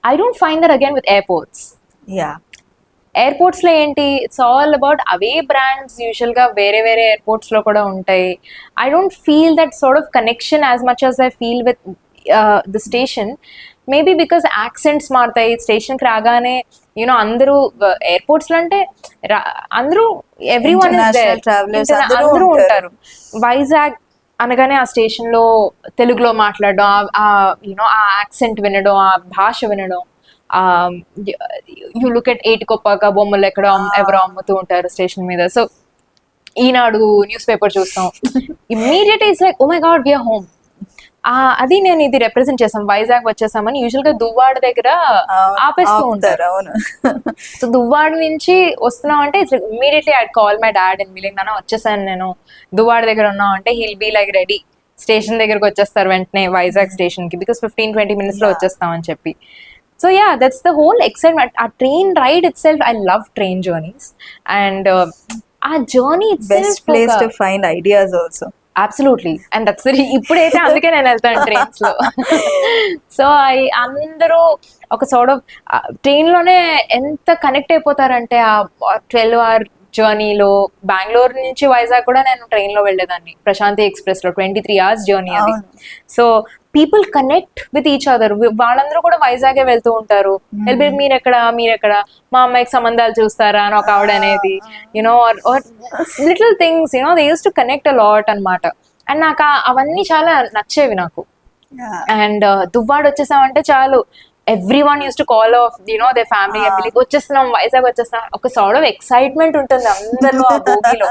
B: I don't find that again with airports. ఎయిర్పోర్ట్స్లో ఏంటి, ఇట్స్ ఆల్ అబౌట్ అవే బ్రాండ్స్. యూజువల్గా వేరే వేరే ఎయిర్పోర్ట్స్లో కూడా ఉంటాయి. I don't feel that sort of connection as much as I feel with the station. Maybe because accents మారుతాయి. స్టేషన్కి రాగానే అందరూ ఎయిర్పోర్ట్స్లో అంటే అందరూ ఎవ్రీవన్ ఇస్ దేర్, అందరూ ఉంటారు. వైజాగ్ అనగానే ఆ స్టేషన్లో తెలుగులో మాట్లాడడం, ఆ యాక్సెంట్ వినడం, ఆ భాష వినడం. యూ లుక్ ఎట్ ఏటికొప్పాక బొమ్మలు ఎవరో అమ్ముతూ ఉంటారు స్టేషన్ మీద. సో ఈనాడు న్యూస్ పేపర్ చూస్తాం, immediate it's like oh my God we are home. అది నేను ఇది రిప్రజెంట్ చేసాం, వైజాగ్ వచ్చేసామని. యూజువల్ గా దువ్వాడ దగ్గర ఆపేస్తూ ఉంటారు. సో దువ్వాడ నుంచి వస్తున్నాం అంటే it's immediately I call my dad and billing, నాన్న వచ్చేసాను నేను, దువ్వాడ దగ్గర ఉన్నాం అంటే he'll be like ready, station దగ్గరకు వచ్చేస్తారు వెంటనే వైజాగ్ స్టేషన్ కి, బికాస్ 15-20 minutes లో వచ్చేస్తాం అని చెప్పి. So yeah, that's the whole excitement. ఆ train ride itself, I love train journeys. And ఆ journey
A: best place to find ideas also.
B: Absolutely. And that's ఇప్పుడైతే అందుకే నేను వెళ్తాను ట్రైన్స్ లో. సో అందరూ ఒక సార్ట్ ఆఫ్ ట్రైన్ లోనే ఎంత కనెక్ట్ అయిపోతారంటే ఆ 12-hour జర్నీలో. బెంగళూరు నుంచి వైజాగ్ కూడా నేను ట్రైన్ లో వెళ్ళేదాన్ని, ప్రశాంతి ఎక్స్ప్రెస్ లో. 23 hours జర్నీ అది. So people connect with each other. వాళ్ళందరూ కూడా వైజాగే వెళ్తూ ఉంటారు. మీరెక్కడ మా అమ్మాయికి సంబంధాలు చూస్తారా అని ఒక ఆవిడ అనేది, little things they used to connect a lot అనమాట. అండ్ నాకు అవన్నీ చాలా నచ్చేవి నాకు. అండ్ దువ్వాడ వచ్చేసామంటే చాలు, everyone used to call off their family and be like వచ్చేస్తున్నాం, వైజాగ్ వచ్చేస్తున్నాం. ఒక సార్ట్ ఆఫ్ ఎక్సైట్మెంట్ ఉంటుంది అందరిలో ఆ బోగిలో.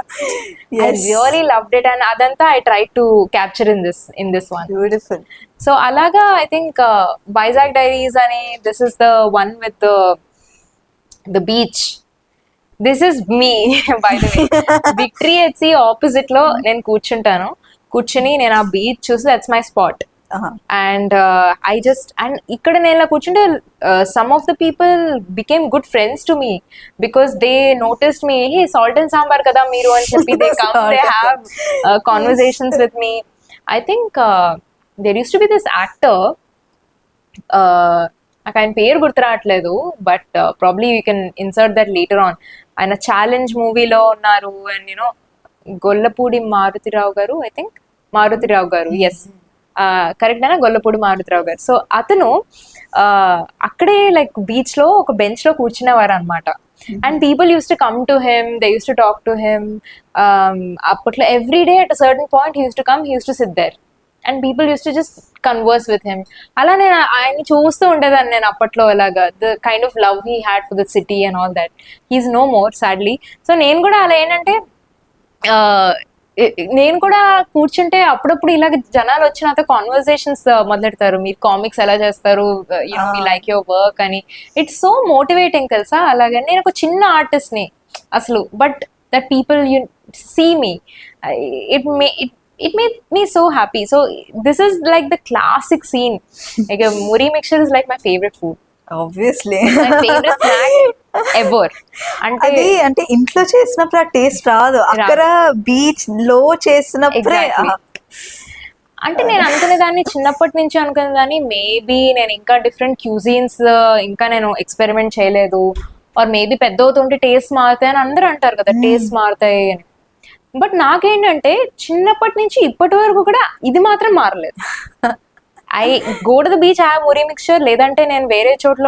B: I really loved it, and అదంతా I tried to capture in this one.
A: Beautiful.
B: So అలాగా I think వైజాగ్ డైరీస్ అని, this is the one with the beach. This is me by the way. Victory at sea opposite లో నేను కూర్చుని నేను ఆ beach చూసి that's my spot. And and ఇక్కడ నేను కూర్చుంటే some of the people became good friends to me because they noticed me, hey salt and sambar kada meeru అని చెప్పి they come, they have conversations with me. I think there used to be this actor, నాకు ఆయన పేరు గుర్తు రావట్లేదు, but probably you can insert that later on. ఆయన challenge మూవీలో ఉన్నారు. అండ్ యూనో గొల్లపూడి మారుతిరావు గారు, ఐ థింక్ మారుతిరావు గారు, ఎస్ కరెక్ట్ అయినా, గొల్లపూడి మారుతిరావు గారు. సో అతను అక్కడే లైక్ బీచ్ లో ఒక బెంచ్ లో కూర్చునేవారు అనమాట. And people used to come to him, they used to talk to him. అప్పట్లో every day at a certain point he use to come, he use to sit there and people used to just converse with him. అలా నేను ఆయన్ని చూస్తూ ఉండేదాన్ని నేను అప్పట్లో. అలాగా the kind of love he had for the city and all that. He is no more sadly. So నేను కూడా అలా ఏంటంటే నేను కూడా కూర్చుంటే అప్పుడప్పుడు ఇలాగ జనాలు వచ్చి నాతో కాన్వర్సేషన్స్ మొదలెడతారు. మీరు కామిక్స్ ఎలా చేస్తారు, యూనో మీ లైక్ యువర్ వర్క్ అని. ఇట్స్ సో మోటివేటింగ్ తెలుసా. అలాగే నేను ఒక చిన్న ఆర్టిస్ట్ ని అసలు, but that people you see me, it made me so happy. So this is like the classic scene. Like a muri mixture is like my favorite food.
A: Obviously
B: My favorite snack ever.
A: అంటే ఇంట్లో చేసినప్పుడు ఆ taste రాదు, అక్కడ beach లో చేసినప్పుడే.
B: అంటే నేను అనుకునేదాన్ని, చిన్నప్పటి నుంచి అనుకునేదాన్ని, మేబీ నేను ఇంకా డిఫరెంట్ క్యూజిన్స్ ఇంకా నేను ఎక్స్పెరిమెంట్ చేయలేదు, ఆర్ మేబీ పెద్ద అవుతుంటే టేస్ట్ మారుతాయి అని అందరూ అంటారు కదా, టేస్ట్ మారుతాయి అని. బట్ నాకేంటంటే చిన్నప్పటి నుంచి ఇప్పటి వరకు కూడా ఇది మాత్రం మారలేదు. I go to the beach, have Marri mixture. లేదంటే నేను వేరే చోట్ల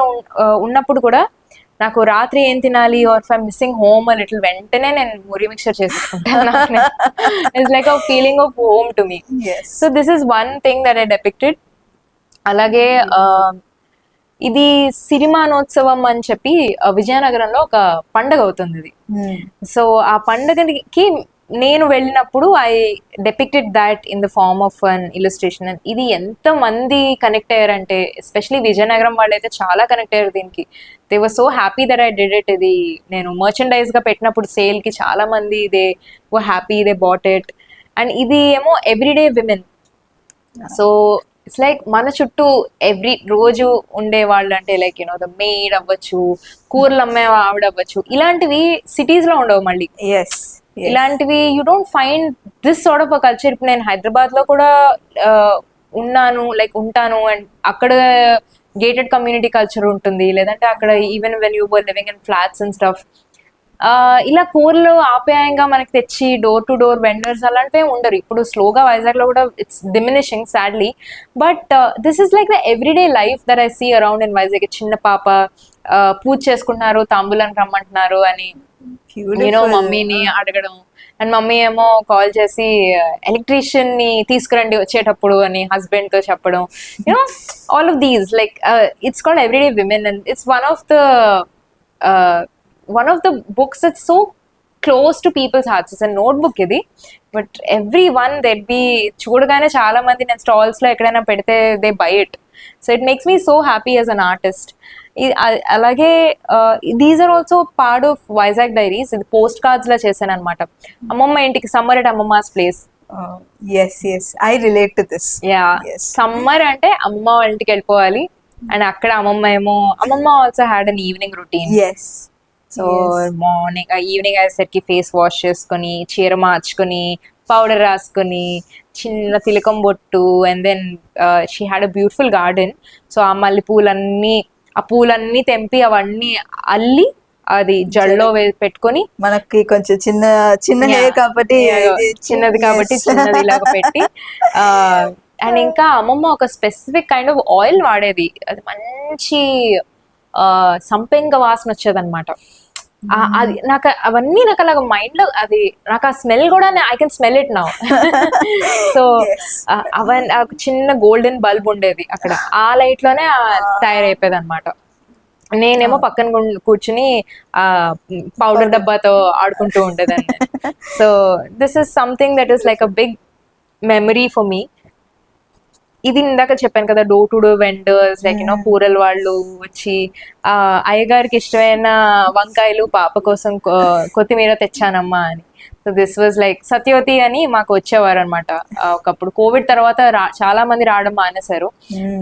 B: ఉన్నప్పుడు కూడా నాకు రాత్రి ఏం తినాలి, or I missing home a little, వెంటనే నేను మురి మిక్చర్ చేసుకుంటాను. It's like a feeling of home to me. So this is one thing that I depicted. అలాగే ఇది సిరిమానోత్సవం అని చెప్పి విజయనగరంలో ఒక పండగ అవుతుంది ఇది. సో ఆ పండగకి నేను వెళ్ళినప్పుడు I depicted that in the form of an illustration. ఇది ఎంత మంది కనెక్ట్ అయ్యారంటే, ఎస్పెషలీ విజయనగరం వాళ్ళు అయితే చాలా కనెక్ట్ అయ్యారు దీనికి. They were so happy that I did it. ఇది నేను మర్చెండైజ్ గా పెట్టినప్పుడు సేల్ కి చాలా మంది they were happy, they bought it. And ఇది ఏమో everyday women. So it's like మన చుట్టూ ఎవ్రీ రోజు ఉండేవాళ్ళు, అంటే లైక్ యూనో ద మెయిడ్ అవ్వచ్చు, కూరలు అమ్మే ఆవిడ అవ్వచ్చు, ఇలాంటివి సిటీస్ లో ఉండవు మళ్ళీ. ఇలాంటివి you don't find this sort of a culture. ఇప్పుడు నేను హైదరాబాద్ లో కూడా ఉన్నాను, లైక్ ఉంటాను, అండ్ అక్కడ గేటెడ్ కమ్యూనిటీ కల్చర్ ఉంటుంది. లేదంటే అక్కడ even when you were living in flats and stuff, ఇలా కూరలు ఆప్యాయంగా మనకి తెచ్చి డోర్ టు డోర్ వెండర్స్ అలాంటివి ఉండరు. ఇప్పుడు స్లోగా వైజాగ్ లో కూడా it's diminishing sadly. But this is like the everyday life that I see around in Vizag. చిన్న పాప పూజ చేసుకుంటున్నారు, తాంబూలానికి రమ్మంటున్నారు అని యూనో మమ్మీని అడగడం, అండ్ మమ్మీ ఏమో కాల్ చేసి ఎలక్ట్రీషియన్ ని తీసుకురండి వచ్చేటప్పుడు అని హస్బెండ్ తో చెప్పడం. You know all of these like it's called Everyday Women. And it's one of the books that's so close to people's hearts. It's a notebook ఇది, but everyone that be చూడగానే చాలా మంది నేను stalls లో ఎక్కడైనా పెడితే they buy it. So it makes me so happy as an artist. అలాగే these are also part of Vizag diaries. ఇది పోస్ట్ కార్డ్స్ లా చేశాను అనమాట. అమ్మమ్మ ఇంటికి, సమ్మర్ అట్ అమ్మమ్మస్ place.
A: I relate to this.
B: Summer అంటే అమ్మమ్మ వాళ్ళ ఇంటికి వెళ్ళిపోవాలి, అండ్ అక్కడ అమ్మమ్మ also had an evening routine. So morning evening అయ్యేసరికి ఫేస్ వాష్ చేసుకొని, చీర మార్చుకొని, పౌడర్ రాసుకొని, చిన్న తిలకం బొట్టు, and then she had a beautiful garden. So ఆ మల్లె పూలన్నీ తెంపి అవన్నీ అల్లి అది జల్లో పెట్టుకొని,
A: మనకి కొంచెం చిన్న హెయిర్ కాబట్టి
B: చిన్నది ఇలాగ పెట్టి, అండ్ ఇంకా అమ్మమ్మ ఒక స్పెసిఫిక్ కైండ్ ఆఫ్ ఆయిల్ వాడేది. అది మంచి సంపెంగ వాసన వచ్చేది అనమాట. అది నాకు అవన్నీ నాకు అలాగ మైండ్ లో, అది నాకు ఆ స్మెల్ కూడా I can smell it now. So అవన్నీ చిన్న గోల్డెన్ బల్బ్ ఉండేది అక్కడ, ఆ లైట్ లోనే తయారైపోయేది అనమాట. నేనేమో పక్కన కూర్చుని పౌడర్ డబ్బాతో ఆడుకుంటూ ఉండేదాన్ని. So this is something that is like a big memory for me. ఇది ఇందాక చెప్పాను కదా, door to door vendors, like you know కూరల వాళ్ళు వచ్చి అయ్యగారికి ఇష్టమైన వంకాయలు పాప కోసం కొత్తిమీర తెచ్చానమ్మా అని. So this was like Satyavathi అని మాకు వచ్చేవారు అనమాట. ఒకప్పుడు కోవిడ్ తర్వాత చాలా మంది రావడం మానేశారు.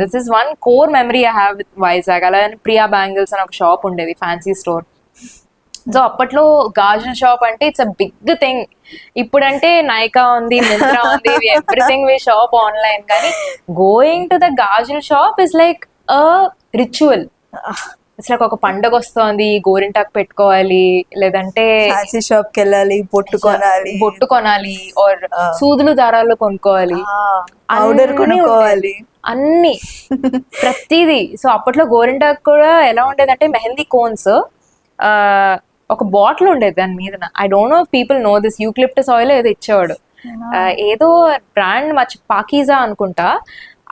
B: This is one core memory I have with Vizag. అలాగే ప్రియా బ్యాంగిల్స్ అని ఒక షాప్ ఉండేది, ఫ్యాన్సీ స్టోర్. సో అప్పట్లో గాజుల షాప్ అంటే ఇట్స్ అ బిగ్ థింగ్. ఇప్పుడంటే నైకా ఉంది, మింత్రా ఉంది, ఎవ్రీథింగ్ వి షాప్ ఆన్లైన్. కానీ going to the Gajula shop is like ritual. అసలు ఒక పండగ వస్తోంది, గోరింటాకు పెట్టుకోవాలి, లేదంటే
A: ఫ్యాన్సీ షాప్కి వెళ్ళాలి, బొట్టు కొనాలి,
B: బొట్టు కొనాలి, ఆర్ సూదులు దారాలు కొనుక్కోవాలి,
A: పౌడర్ కొనుక్కోవాలి,
B: అన్ని ప్రతిదీ. సో అప్పట్లో గోరింటాకు కూడా ఎలా ఉండేదంటే మెహందీ కోన్స్, ఒక బాటిల్ ఉండేది దాని మీద. I don't know people know this, eucalyptus oil ఏదో ఇచ్చేవాడు, ఏదో బ్రాండ్ పాకీజా అనుకుంటా.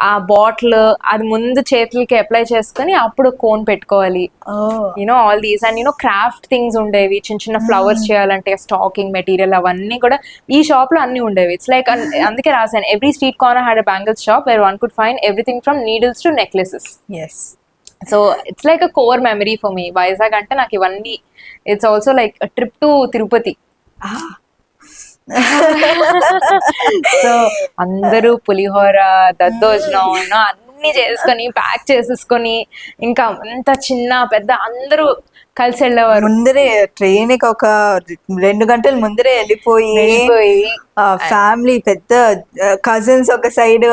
B: ఆ బాటిల్ అది ముందు చేతులకి అప్లై చేసుకుని అప్పుడు కోన్ పెట్టుకోవాలి. You know all these and craft things ఉండేవి, చిన్న చిన్న ఫ్లవర్స్ చేయాలంటే స్టాకింగ్ మెటీరియల్ అవన్నీ కూడా ఈ షాప్ లో అన్ని ఉండేవి. ఇట్స్ లైక్ అందుకే రాశాను, every street corner had a bangles shop where one could find everything from needles to necklaces. So it's like a core memory for me. Vizag అంటే నాకు ఇవన్నీ. It's also like trip to Tirupati. So అందరూ పులిహోర, దద్దోజనం అన్ని చేసుకొని ప్యాక్ చేసేసుకొని, ఇంకా అంత చిన్న పెద్ద అందరూ కలిసి వెళ్ళేవారు.
A: ముందరే ట్రైన్ కి ఒక 2 గంటలు ముందరే వెళ్ళిపోయి ఫ్యామిలీ పెద్ద కజిన్స్ ఒక సైడ్,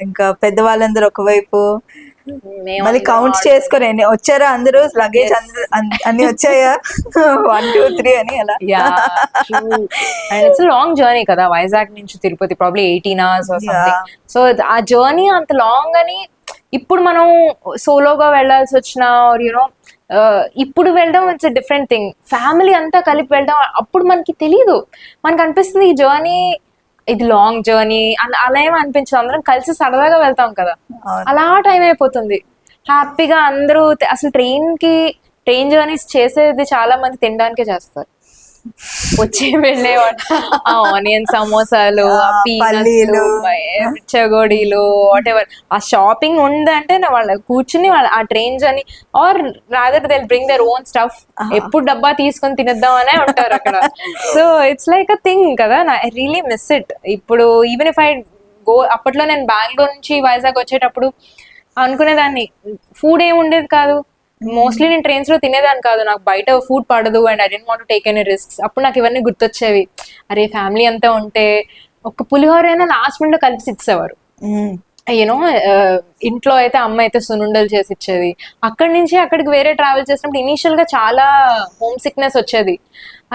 A: ఇంకా పెద్దవాళ్ళందరూ ఒకవైపు, మళ్ళీ కౌంట్ చేసుకొని వచ్చారా అందరూ, లగేజ్ అన్ని వచ్చాయా 1 2 3 అని అలా.
B: అండ్ ఇట్స్ లాంగ్ జర్నీ కదా వైజాగ్ నుంచి Tirupati, probably 18 hours or something. So ఆ జర్నీ అంత లాంగ్ అని ఇప్పుడు మనం సోలోగా వెళ్ళాల్సి వచ్చినా, ఇప్పుడు వెళ్ళడం ఇట్స్ డిఫరెంట్ థింగ్. ఫ్యామిలీ అంతా కలిపి వెళ్ళడం అప్పుడు మనకి తెలీదు, మనకు అనిపిస్తుంది ఈ జర్నీ ఇది లాంగ్ జర్నీ అలా ఏమో అనిపించదు. అందరం కలిసి సరదాగా వెళ్తాం కదా, అలా టైం అయిపోతుంది హ్యాపీగా. అందరూ అసలు ట్రైన్ జర్నీస్ చేసేది చాలా మంది తినడానికే చేస్తారు. వచ్చి వెళ్ళేవాడు ఆనియన్ సమోసాలు, పీనట్స్, చెగోడీలు, వాట్ ఎవర్. ఆ షాపింగ్ ఉందంటే వాళ్ళ కూర్చుని ఆ train journey, or rather they bring their own stuff. ఎప్పుడు డబ్బా తీసుకొని తినేద్దాం అనే ఉంటారు అక్కడ. So it's like a thing కదా. I really miss it. ఇప్పుడు ఈవెన్ ఇఫ్ ఐ గో, అప్పట్లో నేను బెంగళూరు నుంచి వైజాగ్ వచ్చేటప్పుడు అనుకునేదాన్ని, ఫుడ్ ఏమి ఉండేది కాదు మోస్ట్లీ. నేను ట్రైన్స్ లో తినేదాన్ని కాదు, నాకు బయట ఫుడ్ పడదు, and I don't want to take any risks. అప్పుడు నాకు ఇవన్నీ గుర్తొచ్చేవి. అరే ఫ్యామిలీ అంతా ఉంటే ఒక పులిహోర అయినా లాస్ట్ మినిట్ కలిపి ఇచ్చేవారు. ఇంట్లో అయితే అమ్మ అయితే సునుండలు చేసి ఇచ్చేది. అక్కడి నుంచి అక్కడికి వేరే ట్రావెల్ చేసినప్పుడు ఇనీషియల్ గా చాలా హోమ్ సిక్నెస్ వచ్చేది.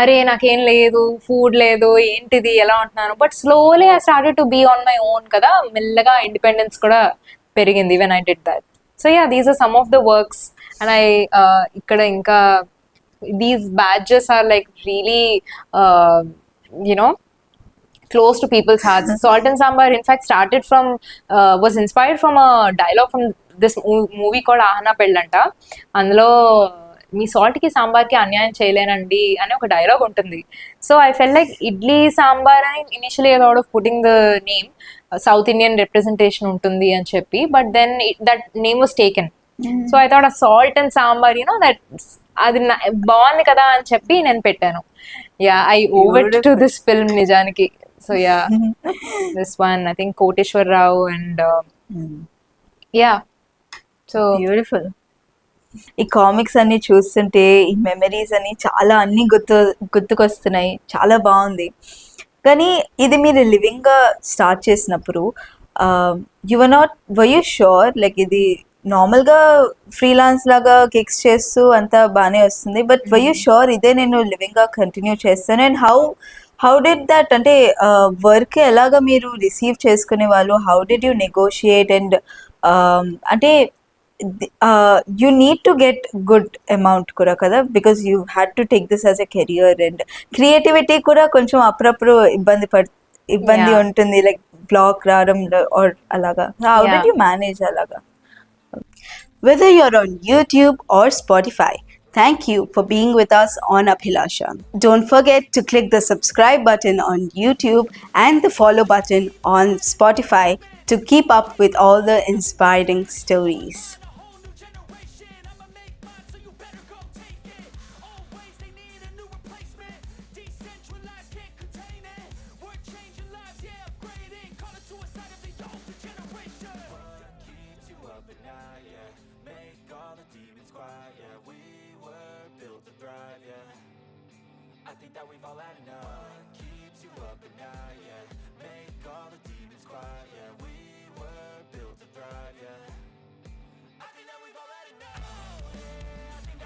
B: అరే నాకేం లేదు, ఫుడ్ లేదు, ఏంటిది, ఎలా ఉంటున్నాను. But slowly I started to be on my own కదా. మెల్లగా ఇండిపెండెన్స్ కూడా పెరిగింది when I did that. So yeah, these are some of the works. And ఇక్కడ ఇంకా these badges are like really close to people's hearts. Salt and Sambar in fact started from was inspired from a dialogue from this movie called Ahana Pellanta. అందులో మీ salt కి సాంబార్ కి అన్యాయం చేయలేనండి అని ఒక dialogue ఉంటుంది. So I fell like idli sambar అని initially thought of putting the name South Indian representation ఉంటుంది అని చెప్పి, but then that name was taken. So I thought Salt and Sambar that అది బాగుంది కదా అని చెప్పి నేను పెట్టాను. Yeah, I owe it to this film నిజానికి. So yeah, this one I think Koteswararao and yeah, so
A: beautiful. ఈ కామిక్స్ అన్ని చూస్తుంటే ఈ మెమరీస్ అన్ని చాలా అన్ని గుర్తుకొస్తున్నాయి. చాలా బాగుంది. కానీ ఇది మీరు లివింగ్ గా స్టార్ట్ చేసినప్పుడు వర్ యూ షూర్ లైక్ ఇది నార్మల్గా ఫ్రీలాన్స్ లాగా కిక్స్ చేస్తూ అంతా బాగానే వస్తుంది, బట్ వర్ యూ షూర్ ఇదే నేను లివింగ్గా కంటిన్యూ చేస్తాను? అండ్ హౌ డిడ్ దట్, అంటే వర్క్ ఎలాగా మీరు రిసీవ్ చేసుకునే వాళ్ళు? How did you negotiate? And అంటే you need to get good amount కూడా కదా, because you had to take this as a career. And creativity కూడా కొంచెం అప్పుడప్పుడు ఇబ్బంది ఉంటుంది, లైక్ బ్లాక్ రావడం ఆర్ అలాగా. హౌ డిడ్ యూ మేనేజ్ అలాగా? Whether you're on YouTube or Spotify, thank you for being with us on Abhilasha. Don't forget to click the subscribe button on YouTube and the follow button on Spotify to keep up with all the inspiring stories.
C: I think that we've all had enough. Keeps you up at night, yeah.